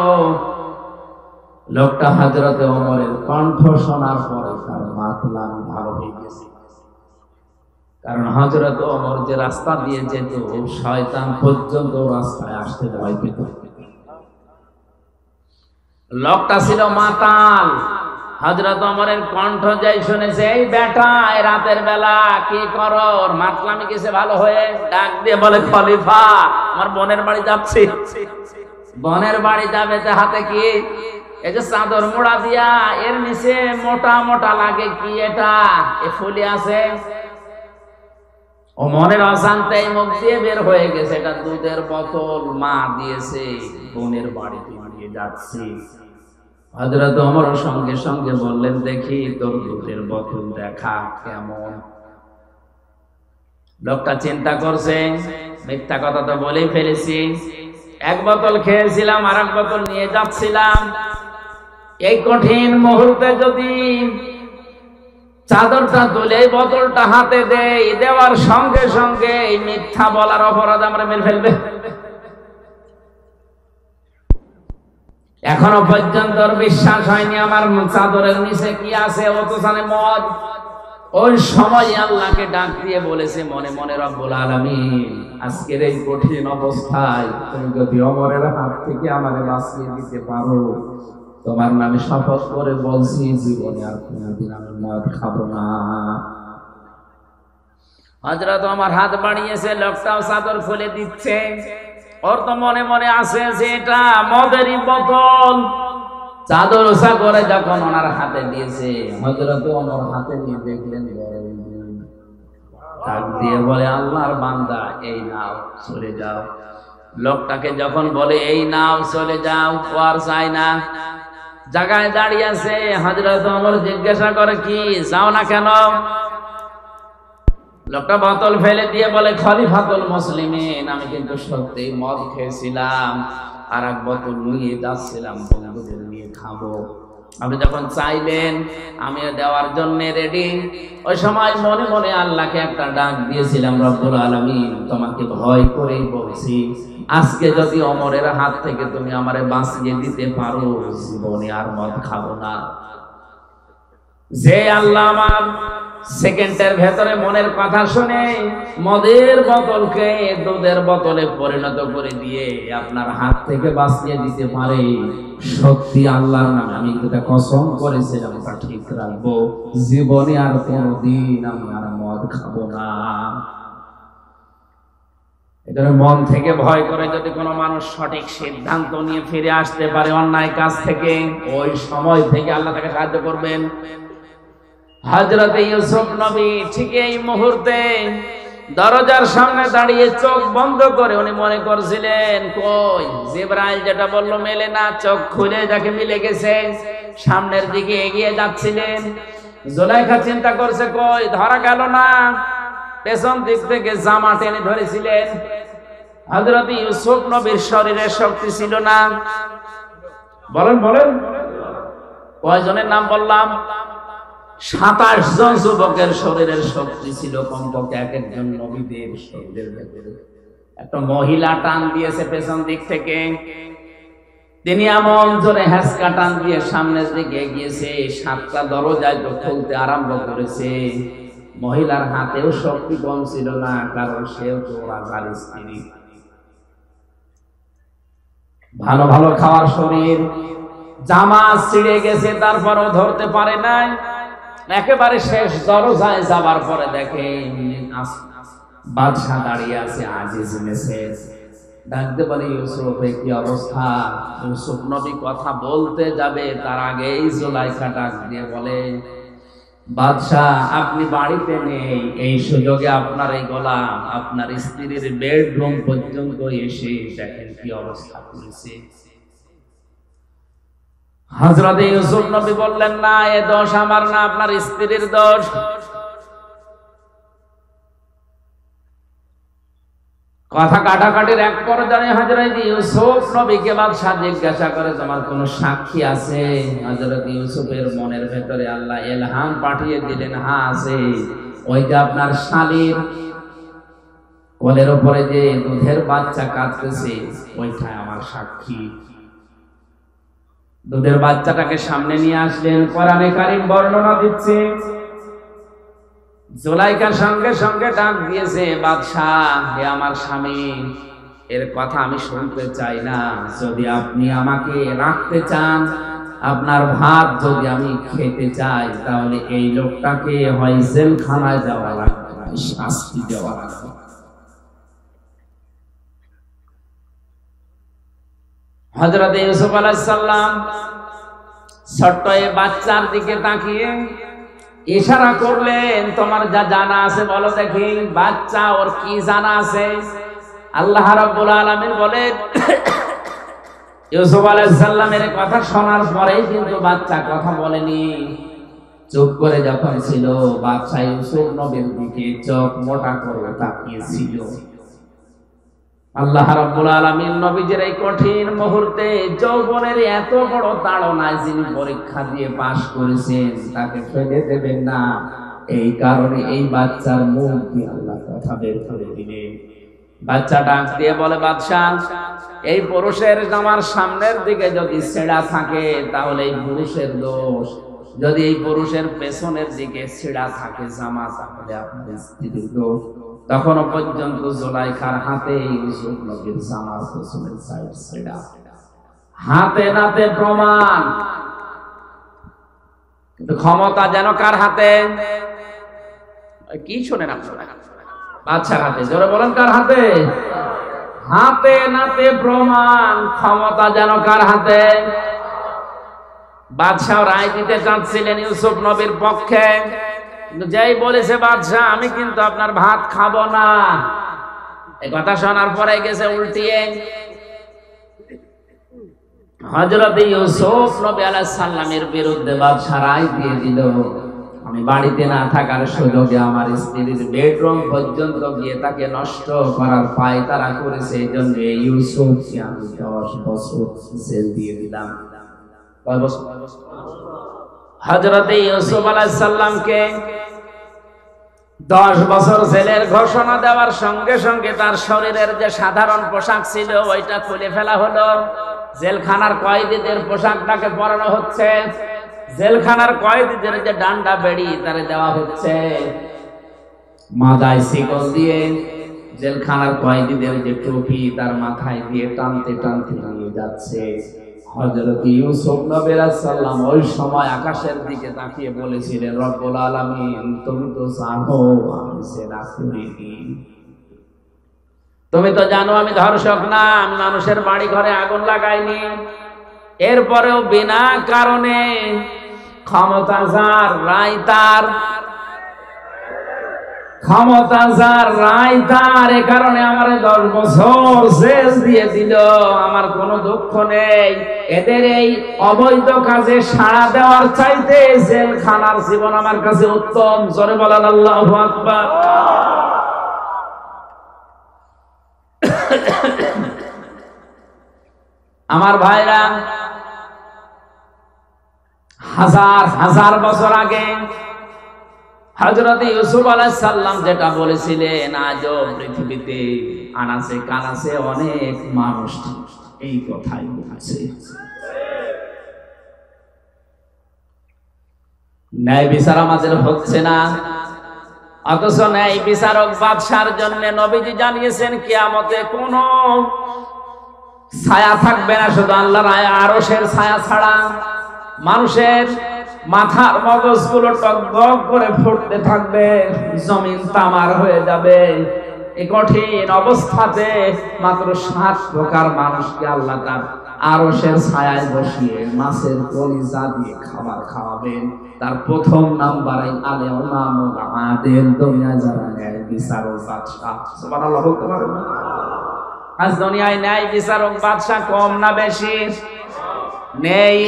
লোকটা হযরত ওমরের কণ্ঠ শোনার পরে তার মাথা ভালো হয়ে গেছে। কারণ হযরত ওমর যে রাস্তা দিয়ে যেত, শয়তান পর্যন্ত রাস্তায় আসতে ভয় পেত। লোকটা ছিল মাতাল। হযরত ওমরের কণ্ঠ যাই শুনেছে, এই বেটা রাতের বেলা কি করো? ওর মাতলামি কিসে ভালো হয়ে ডাক দিয়ে বলে, খলিফা, আমার বোনের বাড়ি যাচ্ছি। বোনের বাড়ি যাবে, হাতে কি? এই যে চাদর মোড়া দিয়া, এর নিচে মোটা মোটা লাগে কি এটা? এ ফুলি আছে। ওমরের অজান্তে মুখ দিয়ে বের হয়ে গেছে, এটা দুধের বোতল মা দিয়েছে, বোনের বাড়িতে নিয়ে যাচ্ছি। হযরত ওমর সঙ্গে সঙ্গে বললেন, দেখি তোর দুধের বোতল দেখা কেমন। লোকটা চিন্তা করছে, মিথ্যা কথা তো বলেই ফেলেছি। 1 বোতল খেয়েছিলাম, আর 1 বোতল নিয়ে যাচ্ছিলাম। এই কঠিন মুহূর্তে যদি চাদরটা তুলে বোতলটা হাতে দেই, দেওয়ার সঙ্গে সঙ্গে এই মিথ্যা বলার অপরাধ আমরা মেনে ফেলবে। এখনো পর্যন্ত বিশ্বাস হয়নি আমার চাদরের নিচে কি আছে, ও তো জানে মদ। ওই সময় আল্লাহকে ডাক দিয়ে বলেছে মনে মনে, রব্বুল আলামিন, আজকের এই কঠিন অবস্থায় তুমি যদি ওমরের হাত থেকে আমাকে বাঁচিয়ে দিতে পারো, তোমার নামে শপথ করে বলছি, জীবনে আর কোনদিন আমি মদ খাবো না। হযরত ওমর হাত বাড়িয়েছে, লোকটাও চাদর খুলে দিচ্ছে। ওর তো মনে মনে আছে যে এটা মদেরই বোতল। চাদর উঁচা করে যখন ওনার হাতে দিয়েছে, হযরত ওমর হাতে নিয়ে দেখলেন, ডাক দিয়ে বলে, আল্লাহর বান্দা, এই নাও, চলে যাও। লোকটাকে যখন বলে এই নাও, চলে যাও, আর চাই না, জায়গায় দাঁড়িয়ে আছে। হযরত ওমর জিজ্ঞাসা করে, কি যাও না কেন? লোকটা বোতল ফেলে দিয়ে বলে, খলিফাতুল মুসলিমিন, আমি কিন্তু সত্যি মদ খেয়েছিলাম, আর 1 বোতল নিয়ে যাচ্ছিলাম বন্ধুদের নিয়ে খাবো। আপনি যখন চাইলেন আমিও দেওয়ার জন্য রেডি। ওই সময় মনে মনে আল্লাহকে একটা ডাক দিয়েছিলাম, রব্বুল আলামিন, তোমাকে ভয় করেই বলছি, আজকে যদি ওমরের হাত থেকে তুমি আমারে বাঁচিয়ে দিতে পারো, জীবনে আর মদ খাবো না। যে আল্লাহ আমার সেকেন্ডের ভেতরে মনের কথা শুনে মদের বোতলকে দুধের বোতলে পরিণত করে দিয়ে আপনার হাত থেকে বাঁচিয়ে দিতে পারে। সত্যি আল্লাহর নামে আমি এটা কসম করেছিলাম, তা ঠিক রাখবো, জীবনে আর কোনোদিন আমি আর মদ খাবো না। এটা মন থেকে ভয় করে যদি কোনো মানুষ সঠিক সিদ্ধান্ত নিয়ে ফিরে আসতে পারে অন্যায় কাজ থেকে, ওই সময় থেকে আল্লাহ তাকে সাহায্য করবেন। হযরত ইউসুফ নবী ঠিক এই মুহূর্তে দরজার সামনে দাঁড়িয়ে চোখ বন্ধ করে উনি মনে করছিলেন কই জিবরাইল যেটা বললো মেলে না, চোখ খুলে যাকে মিলে গেছে। সামনের দিকে এগিয়ে যাচ্ছিলেন, জুলাইখা চিন্তা করছে কই ধরা গেল না, পেছন দিক থেকে জামা টেনে ধরেছিলেন। হযরত ইউসুফ নবীর শরীরে শক্তি ছিল না। বলেন বলেন কয়জনের নাম বললাম? 27 জন যুবকের শরীরের শক্তি ছিল কমপক্ষে এক একজন নবীদের শরীরের ভেতরে। একটা মহিলা টান দিয়েছে পেছন দিক থেকে, তিনি এমন জোরে হ্যাঁচকা টান দিয়ে সামনের দিকে এগিয়েছে, 7টা দরজায় তো খুলতে আরম্ভ করেছে। মহিলার হাতেও শক্তি কম ছিল না, কারণ সেও তো রাজার স্ত্রী। ভালো ভালো খাওয়ার শরীর, জামা ছিঁড়ে গেছে, তারপরও ধরতে পারে নাই। একেবারে শেষ দরজায় যাবার পরে দেখে বাদশা দাঁড়িয়ে আছে আজিজ মেসেজ। ডাকতে পারে ইউসুফ, কি অবস্থা? ইউসুফ নবী কথা বলতে যাবে তার আগেই জুলাইখা ডাক দিয়ে বলে, বাদশা আপনি বাড়িতে নেই, এই সুযোগে আপনার এই গোলাম আপনার স্ত্রীর বেডরুম পর্যন্ত এসে দেখেন কি অবস্থা করেছে। হযরত ইউসুফ নবী বললেন, না এ দোষ আমার না, আপনার স্ত্রীর দোষ। কথা কাটাকাটির এক পর্যায়ে হযরত ইউসুফ নবীকে বাদশা জিজ্ঞাসা করে, তোমার কোনো সাক্ষী আছে? হযরত ইউসুফের মনের ভেতরে আল্লাহ ইলহাম পাঠিয়ে দিলেন, হ্যাঁ আছে। ওই যে আপনার শালীর কোলের উপরে যে দুধের বাচ্চা কাঁদতেছে, ওইটাই আমার সাক্ষী। দুধের বাচ্চাটাকে সামনে নিয়ে আসলেন। কোরআনে কারীম বর্ণনা দিচ্ছে, জুলাইখার সঙ্গে সঙ্গে ডাক দিয়েছে, বাদশাহ হে আমার স্বামী, এর কথা আমি শুনতে চাই না। যদি আপনি আমাকে রাখতে চান, আপনার ভাত যদি আমি খেতে চাই, তাহলে এই লোকটাকে হয় জেলখানায় যাওয়া লাগবে, শাস্তি দেওয়া লাগবে। হযরত ইউসুফ আলাইহিস সালাম ছোট্ট এই বাচ্চার দিকে তাকিয়ে ইশারা করলেন, তোমার যা জানা আছে বলো দেখি। বাচ্চা ওর কি জানা আছে? আল্লাহ রাব্বুল আলামিন বলেন, ইউসুফ আলাইহিস সালামের কথা শোনার পরেই কিন্তু বাচ্চা কথা বলেনি। চুপ করে যখন ছিল, বাচ্চা ইউসুফ নবীর দিকে চোখ মোটা করে তাকিয়ে ছিল। আল্লাহ রাব্বুল আলামিন নবীজির এই কঠিন মুহূর্তে যৌবনের এত বড় তাড়নায় যিনি পরীক্ষা দিয়ে পাশ করেছেন, তাকে ফেলে দেবেন না। এই কারণে এই বাচ্চার মুখ দিয়ে আল্লাহ কথা বের করে দিলেন। বাচ্চা ডাক দিয়ে বলে, বাদশাহ এই পুরুষের জামার সামনের দিকে যদি ছেঁড়া থাকে তাহলে এই পুরুষের দোষ, যদি এই পুরুষের পেছনের দিকে ছেঁড়া থাকে জামা, তাহলে আপনার স্ত্রীর দোষ। তখনও পর্যন্ত জুলাইখার হাতে ইউসুফ নবীর জামার পেছনের সাইড ছেঁড়া, হাতে নাতে প্রমাণ। কিন্তু ক্ষমতা যেন কার হাতে? কি শোনেন আপনারা? বাদশার হাতে। জোরে বলেন, কার হাতে? হাতে নাতে প্রমাণ। ক্ষমতা যেন কার হাতে? বাদশাহ রায় দিতে চাচ্ছিলেন ইউসুফ নবীর পক্ষে, কিন্তু যেই বলেছে বাদশাহ আমি কিন্তু আপনার ভাত খাবো না, এই কথা শোনার পরে গেছে উল্টিয়ে। হযরত ইউসুফ নবী আলাইহিস সালামের বিরুদ্ধে বাদশাহ রায় দিয়ে দিল, আমি বাড়িতে না থাকার সুযোগে আমার স্ত্রীর বেডরুম পর্যন্ত গিয়ে তাকে নষ্ট করার পায়তারা করেছে। এই জন্য ইউসুফকে আমি 10 বছর জেল দিয়ে দিলাম। কয় বছর? হযরত ইউসুফ আলাইহিস সালামকে 10 বছর জেলের ঘোষণা দেওয়ার সঙ্গে সঙ্গে তার শরীরের যে সাধারণ পোশাক ছিল ওইটা খুলে ফেলা হলো। জেলখানার কয়েদিদের পোশাকটাকে পরানো হচ্ছে। জেলখানার কয়েদিদের যে ডান্ডা বেড়ি তারে দেওয়া হচ্ছে, মাথায় শিকল দিয়ে জেলখানার কয়েদিদের যে টুপি তার মাথায় দিয়ে টানতে টানতে নিয়ে যাচ্ছে। হযরত ইউসুফ নবী আলাইহিস সালাম ওই সময় আকাশের দিকে তাকিয়ে বলেছিলেন, রব্বুল আলামিন তুমি তো জানো আমি সেনা করিনি, তুমি তো জানো আমি ধর্ষক না, আমি মানুষের বাড়ি ঘরে আগুন লাগাইনি। এরপরেও বিনা কারণে ক্ষমতা যার রায় তার, ক্ষমতা যার রায় তার, এ কারণে আমার 10 বছর জেল দিয়ে দিল। আমার কোনো দুঃখ নেই, এদের এই অবৈধ কাজে সাড়া দেওয়ার চাইতে জেলখানার জীবন আমার কাছে উত্তম। জোরে বলেন আল্লাহু আকবার। আমার ভাইরা, হাজার হাজার বছর আগে হযরত ইউসুফ আলাইহিস সালাম যেটা বলেছিলেন, আজও পৃথিবীতে আনাচে কানাচে অনেক মানুষ এই কথাই বলছে। ন্যায় বিচার আমাদের হচ্ছে না, অথচ ন্যায় বিচারক বাদশার জন্য নবীজি জানিয়েছেন কিয়ামতে কোনো ছায়া থাকবে না, শুধু আল্লাহর আরশের ছায়া ছাড়া। মানুষের মাথার মগজগুলো টকবক করে ফুটতে থাকবে, জমিন তামার হয়ে যাবে। এই কঠিন অবস্থাতে মাত্র 7 প্রকার মানুষকে আল্লাহ তার আরশের ছায়ায় বসিয়ে মাছের কলিজা দিয়ে খাবার খাওয়াবেন। তার প্রথম নাম্বারে আলে ইমামুল আদিল, দুনিয়া যারা ন্যায় বিচারক বাদশা। সুবহানাল্লাহ বলতে পারেন না? আজ দুনিয়ায় ন্যায় বিচারক বাদশা কম না বেশি? নেই।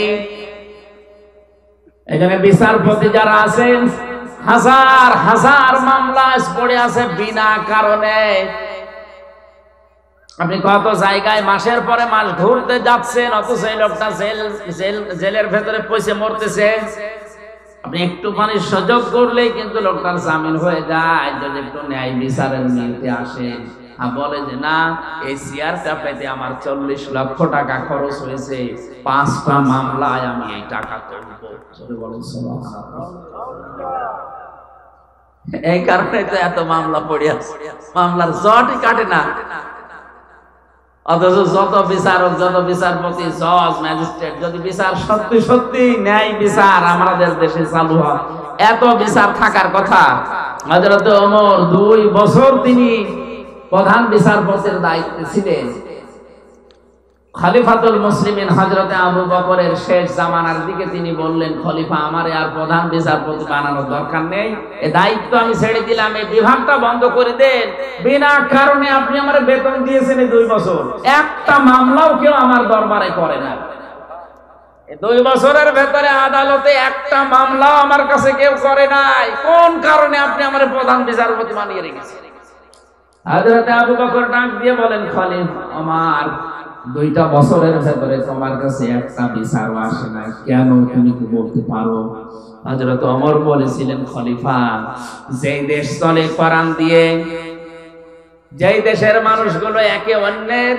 এখানে বিচারপতি যারা আছেন, হাজার হাজার মামলা পড়ে আছে বিনা কারণে। আপনি কত জায়গায় মাসের পরে মাস ঘুরতে যাচ্ছেন, অথচ এই লোকটা জেলের ভেতরে পয়সা মরতেছে। আপনি একটু পানির সুযোগ করলেই কিন্তু লোকটার জামিন হয়ে যায়। যদি একটু ন্যায় বিচারের নিতে আসেন আর বলে যে না, এই চেয়ারটা পেতে আমার 40 লক্ষ টাকা খরচ হয়েছে, 5টা মামলায় আমি এই টাকা তুলবো। এই কারণে তো এত মামলা পড়ে আছে, মামলার জটই কাটে না। অথচ যত বিচারক, যত বিচারপতি, জজ, ম্যাজিস্ট্রেট, যদি বিচার সত্যি সত্যি ন্যায় বিচার আমাদের দেশে চালু হয়, এত বিচার থাকার কথা। হযরত ওমর 2 বছর তিনি প্রধান বিচারপতির দায়িত্বে ছিলেন। খলিফাতুল মুসলিমিন হযরত আবু বকরের শেষ জামানার দিকে তিনি বললেন, খলিফা আমারে আর প্রধান বিচারপতি বানানোর দরকার নেই, এই দায়িত্ব আমি ছেড়ে দিলাম, এই বিভাগটা বন্ধ করে দেন। বিনা কারণে আপনি আমারে বেতন দিয়েছেন এই 2 বছর, একটা মামলাও কেউ আমার দরবারে করে না। এই 2 বছরের ভেতরে আদালতে একটা মামলাও আমার কাছে কেউ করে নাই। কোন কারণে আপনি আমারে প্রধান বিচারপতি বানিয়ে রেখেছেন? হযরত আবু বকর ডাক দিয়ে বলেন, খলিফা আমার 2টা বছরের ভেতরে তোমার কাছে একটা বিচারও আসে না, কেন তুমি কি বলতে পারো? হযরত ওমর বলেছিলেন, খলিফা যেই দেশ চলে কোরআন দিয়ে, যেই দেশের মানুষগুলো একে অন্যের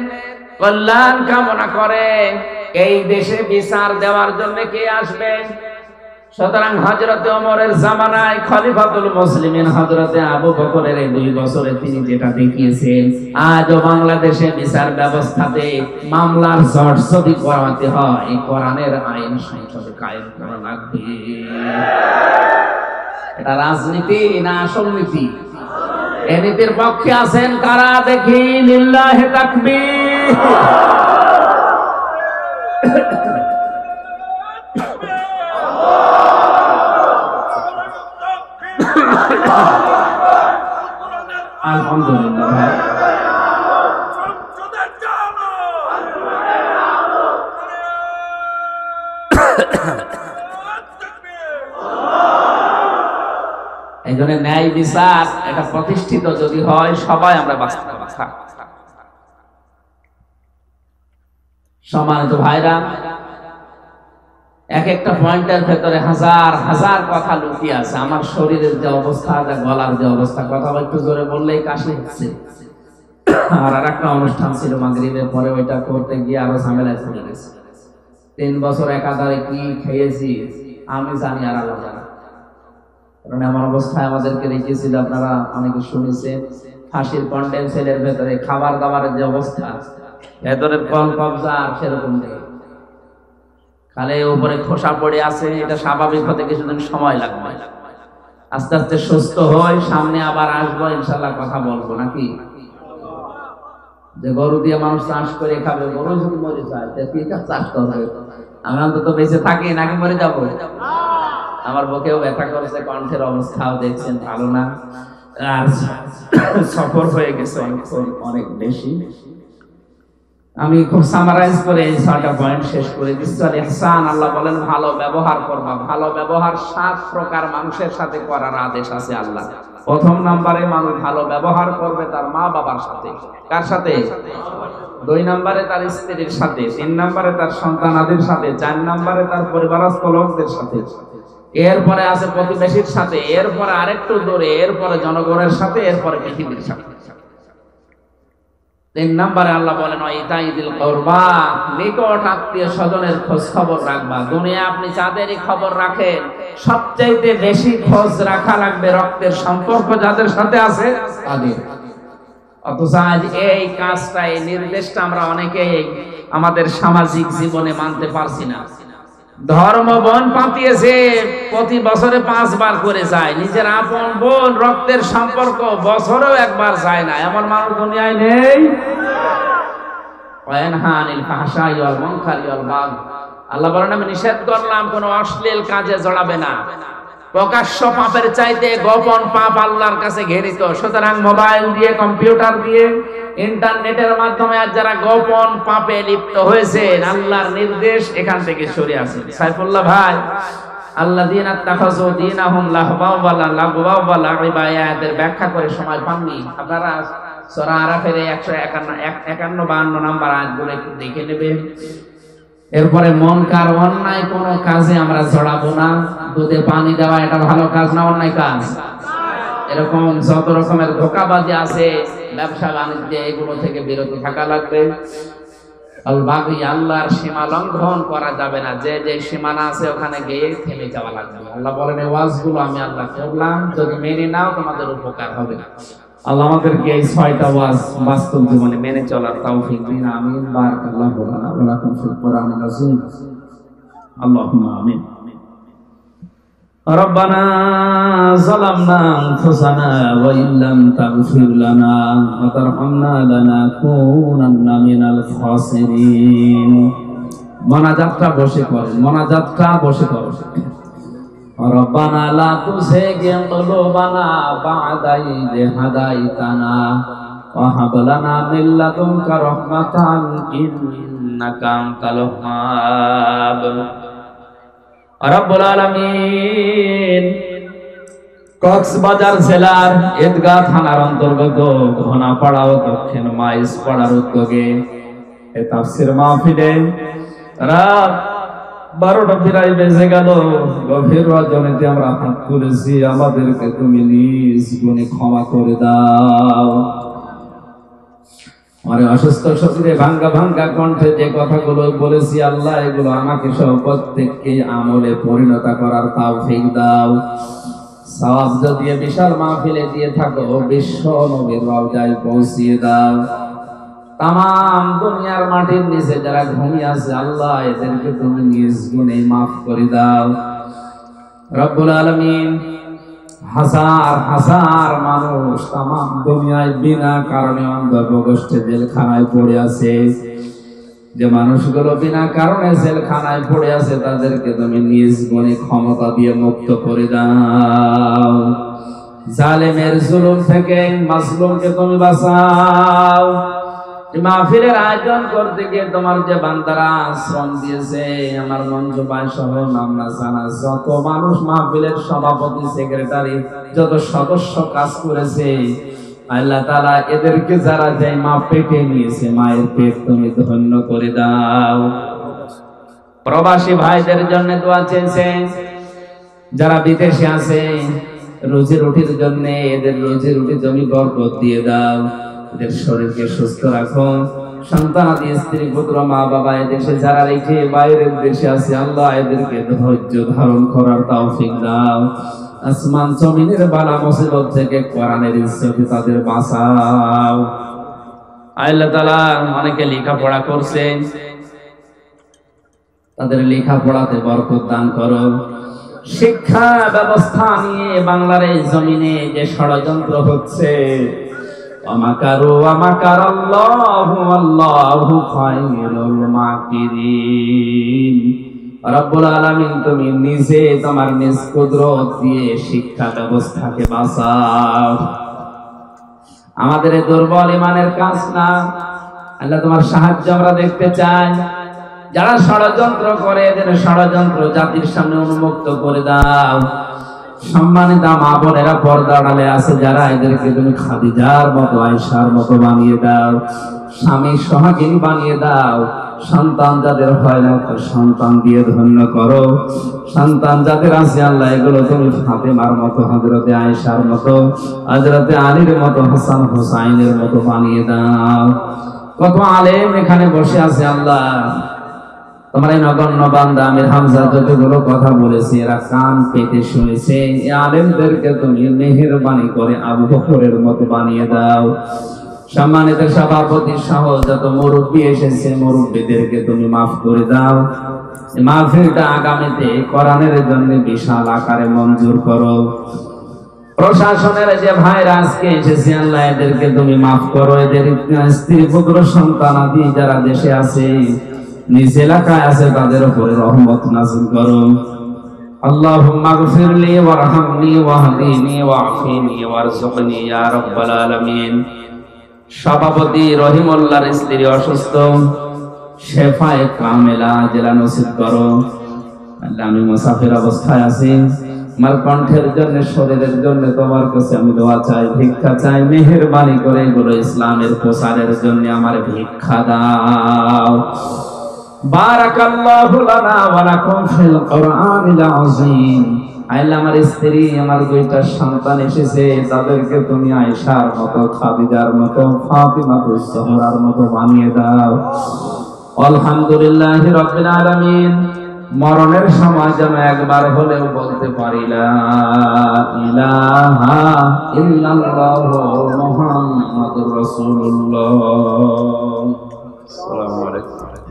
কল্যাণ কামনা করে, এই দেশে বিচার দেওয়ার জন্য কে আসবে? সুতরাং হযরত ওমরের জামানায় খলিফাতুল মুসলিমিন হযরত আবু বকরের এই 2 বছরে তিনি যেটা দেখিয়েছেন, আজও বাংলাদেশে বিচার ব্যবস্থাতে মামলার জট যদি করাতে হয়, কোরআনের আইন সংসদে কায়েম করা লাগবে। এটা রাজনীতি না আসল নীতি? এই নীতির পক্ষে আছেন কারা দেখি? লিল্লাহি তাকবীর। আলহামদুলিল্লাহ। এই জন্য ন্যায় বিচার এটা প্রতিষ্ঠিত যদি হয়, সবাই আমরা বাঁচতে পারব। সম্মানিত ভাইরা, এক একটা পয়েন্টের ভেতরে হাজার হাজার কথা লুকিয়ে আছে। আমার শরীরের যে অবস্থা, গলার যে অবস্থা, কথা একটু জোরে বললেই কাশি হচ্ছে। আর একটা অনুষ্ঠান ছিল মাগরিবের পরে, ওইটা করতে গিয়ে আরো ঝামেলায় পড়ে গেছে। 3 বছর একাধারে কি খেয়েছি আমি জানি আর আল্লাহ জানে। কারণ এমন অবস্থায় আমাদেরকে রেখেছিল, আপনারা অনেকে শুনেছেন, ফাঁসির কন্ডেম সেলের ভেতরে খাবার দাবারের যে অবস্থা, ভেতরের কল কবজা আর সেরকম নেই, খালে উপরে খোসা পড়ে আছে। এটা স্বাভাবিক হতে কিছুদিন সময় লাগবে, আস্তে আস্তে সুস্থ হয়, সামনে আবার আসবো ইনশাল্লাহ, কথা বলবো নাকি। যে গরু দিয়ে মানুষ চাষ করে খাবে, গরু যদি মরে যায় কি চাষ করবে? আমি অন্তত বেঁচে থাকি নাকি মরে যাবো? আমার বুকেও ব্যথা করছে, কণ্ঠের অবস্থাও দেখছেন ভালো না, আর সফর হয়ে গেছে অনেক বেশি। আমি খুব সামারাইজ করে এই 6টা পয়েন্ট শেষ করে দিচ্ছি। আল ইহসান, আল্লাহ বলেন ভালো ব্যবহার করবা। ভালো ব্যবহার 7 প্রকার মানুষের সাথে করার আদেশ আছে আল্লাহ। প্রথম নম্বরে মানুষ ভালো ব্যবহার করবে তার মা বাবার সাথে। কার সাথে? 2 নম্বরে তার স্ত্রীর সাথে, 3 নম্বরে তার সন্তানাদের সাথে, 4 নম্বরে তার পরিবারস্থ লোকদের সাথে, এরপরে আছে প্রতিবেশীর সাথে, এরপরে আরেকটু দূরে, এরপরে জনগণের সাথে, এরপরে পৃথিবীর সাথে। 3 নম্বরে আল্লাহ বলেন ইতাইদিল কুরবা, নিকট আত্মীয় স্বজনের খোঁজ খবর রাখবা। দুনিয়া আপনি যাদেরই খবর রাখেন, সবচাইতে বেশি খোঁজ রাখা লাগবে রক্তের সম্পর্ক যাদের সাথে আছে তাদের। অথচ আজ এই কাজটা, এই নির্দেশটা আমরা অনেকেই আমাদের সামাজিক জীবনে মানতে পারছি না। ধর্ম বোন পাতিয়েছে, প্রতি বছরে 5 বার করে যায়। নিজের আপন বোন রক্তের সম্পর্ক বছরেও 1 বার যায় না, এমন মানুষ দুনিয়ায় নেই। ওয়ানহানিল ফাহশাই ওয়াল মুনকারি ওয়াল বাগই, আল্লাহ বলেন আমি নিষেধ করলাম কোন অশ্লীল কাজে জড়াবে না। প্রকাশ্য পাপের চাইতে গোপন পাপ আল্লাহর কাছে ঘৃণিত। সুতরাং মোবাইল দিয়ে, কম্পিউটার দিয়ে, ইন্টারনেটের মাধ্যমে আজ যারা গোপন পাপে লিপ্ত হয়েছেন, আল্লাহর নির্দেশ এখান থেকে সরে আসেন। সাইফুল্লাহ ভাই, আল্লাযীনা তাখাযু দীনাহুম লাহওয়া ওয়া লাইবা আয়াতের ব্যাখ্যা করে সময় পাননি। আপনারা সূরা আরাফের 151-52 নম্বর আয়াতগুলো একটু দেখে নেবেন। এরপরে মুনকার, অন্যায় কোন কাজে আমরা জড়াবো না। দুধে পানি দেওয়া এটা ভালো কাজ না অন্যায় কাজ? এরকম যত রকমের ধোঁকাবাজি আছে ব্যবসা বাণিজ্যে, এগুলো থেকে বিরত থাকা লাগবে। আল বাগই, আল্লাহর সীমা লঙ্ঘন করা যাবে না। যে যে সীমানা আছে ওখানে গিয়ে থেমে যাওয়া লাগবে। আল্লাহ বলেন এই ওয়াজগুলো আমি আল্লাহ করলাম, যদি মেনে নাও তোমাদের উপকার হবে। আল্লাহ আমাদেরকে এই 6টা ওয়াজ বাস্তব জীবনে মেনে চলার তৌফিক দিন। আমিন। বারাকাল্লাহু লানা ওয়া লাকুম ফিল কুরআনিল আযীম। আল্লাহুম্মা আমিন। ربنا ظلمنا أنفسنا وإن لم تغفر لنا وترحمنا لنكونن من الخاسرين। মোনাজাতটা বসে করেন, মোনাজাতটা বসে করেন। ربنا لا تزغ قلوبنا بعد إذ هديتنا وهب لنا من لدنك رحمة إنك أنت الوهاب। রব্বুল আলামিন কক্সবাজার জেলার ঈদগাহ থানার অন্তর্গত ঘোনাপাড়া ও দক্ষিণ মাইজ পাড়ার উদ্যোগে এই তাফসীর মাহফিলে রাত 12টা প্রায় বেজে গেল। গভীর রজনীতে আমরা হাত তুলেছি, আমাদেরকে তুমি নিজ গুণে ক্ষমা করে দাও। আরে অসুস্থ শরীরে ভাঙ্গা ভাঙ্গা কণ্ঠে যে কথাগুলো বলেছি আল্লাহ, এগুলো আমাকে সহ প্রত্যেককে আমলে পরিণত করার তৌফিক দাও। সওয়াব যদি বিশাল মাহফিলে দিয়ে থাকো, বিশ্ব নবীর রওজায় পৌঁছিয়ে দাও। তাম দুনিয়ার মাটির নিচে যারা ঘুমিয়ে আছে আল্লাহ, এদেরকে তুমি নিজ গুণে মাফ করে দাও। রব্বুল আলামিন, হাজার হাজার মানুষ তাম দুনিয়ায় বিনা কারণে অন্ধপ্রকোষ্ঠে জেলখানায় পড়ে আছে। যে মানুষগুলো বিনা কারণে জেলখানায় পড়ে আছে তাদেরকে তুমি নিজ গুণে ক্ষমতা দিয়ে মুক্ত করে দাও। জালেমের জুলুম থেকে মাজলুমকে তুমি বাঁচাও। মাহফিলের আয়োজন করতে গিয়ে তোমার যে বান্দারা শ্রম দিয়েছে, আমার মঞ্চ ভাই সহ নামনা জানা যত মানুষ, মাহফিলের সভাপতি, সেক্রেটারি, যত সদস্য কাজ করেছে, আল্লাহ তাআলা এদেরকে যারা যে মা পেটে নিয়েছে, মায়ের পেট তুমি ধন্য করে দাও। প্রবাসী ভাইদের জন্য দোয়া চেয়েছে, যারা বিদেশে আছে রুজি রুটির জন্য, এদের রুজি রুটি তুমি বরকত দিয়ে দাও। এদের শরীরকে সুস্থ রাখো, সন্তানাদি, স্ত্রী পুত্র, মা বাবা এদেশে যারা রেখে বাইরের দেশে আছে, আল্লাহ এদেরকে ধৈর্য ধারণ করার তৌফিক দাও। আসমান জমিনের বালা মুসিবত থেকে কোরআনের ইজ্জতে তাদের বাঁচাও। আল্লাহ তাআলা অনেকে লেখাপড়া করছে, তাদের লেখাপড়াতে বরকত দান করো। শিক্ষা ব্যবস্থা নিয়ে বাংলার এই জমিনে যে ষড়যন্ত্র হচ্ছে, ওয়ামাকারু ওয়ামাকারাল্লাহু ওয়াল্লাহু খায়রুল মাকিরিন। রব্বুল আলামিন তুমি নিজে তোমার নিজ কুদরত দিয়ে শিক্ষা ব্যবস্থাকে বাঁচাও। আমাদের এই দুর্বল ইমানের কাজ না, আল্লাহ তোমার সাহায্য আমরা দেখতে চাই। যারা ষড়যন্ত্র করে এদের ষড়যন্ত্র জাতির সামনে উন্মুক্ত করে দাও। সম্মানিত মা বোনেরা, পর্দা আড়ালে আছে যারা, এদেরকে তুমি খাদিজার মতো, আয়েশার মতো বানিয়ে দাও, স্বামী সোহাগিনী বানিয়ে দাও। সন্তান যাদের হয় না সন্তান দিয়ে ধন্য করো। সন্তান যাদের আছে আল্লাহ এগুলো তুমি ফাতেমার মতো, হযরতে আয়েশার মতো, হযরতে আলীর মতো, হাসান হুসাইনের মতো বানিয়ে দাও। কত আলেম এখানে বসে আছে আল্লাহ, তোমার এই নগণ্য বান্দা আমির হামজা যতগুলো কথা বলেছে এরা কান পেতে শুনেছে। এই আলেমদেরকে তুমি মেহেরবানি করে আবু বকরের মতো বানিয়ে দাও। সম্মানিত সভাপতি সহ যত মুরব্বী এসেছে মুরব্বীদেরকে তুমি মাফ করে দাও। এই মাহফিলটা আগামীতে কোরআনের জন্য বিশাল আকারে মঞ্জুর করো। প্রশাসনের যে ভাইরা আজকে এসেছে আল্লাহ এদেরকে তুমি মাফ করো। এদের স্ত্রী পুত্র সন্তানাদি যারা দেশে আছে, নিজ এলাকায় আছে, তাদের উপরে রহমত নাযিল করো। আল্লাহুম্মা গফিরলি ওয়ারহামনি ওয়াহদিনি ওয়াআফিনি ওয়ারযুকনি ইয়া রাব্বাল আলামিন। সভাপতি রহিমুল্লাহর স্ত্রী অসুস্থ, শেফায়ে কামেলা জেলা নসিব করো। আল্লাহ আমি মুসাফির অবস্থায় আছি, আমার কণ্ঠের জন্য, শরীরের জন্য তোমার কাছে আমি দোয়া চাই, ভিক্ষা চাই। মেহেরবানি করে এগুলো ইসলামের প্রচারের জন্য আমার ভিক্ষা দাও। বারাকাল্লাহু লানা ওয়া লাকুম ফিল কুরআনিল আযীম। আল্লাহ আমার স্ত্রী, আমার দুইটা সন্তান এসেছে, তাদেরকে তুমি আয়েশার মতো, খাদিজার মতো, ফাতিমাতুজ জোহরার মতো বানিয়ে দাও। আলহামদুলিল্লাহি রাব্বিল আলামিন। মরণের সময় যেন একবার হলেও বলতে পারি লা ইলাহা ইল্লাল্লাহু মুহাম্মাদুর রাসূলুল্লাহ। আসসালামু আলাইকুম।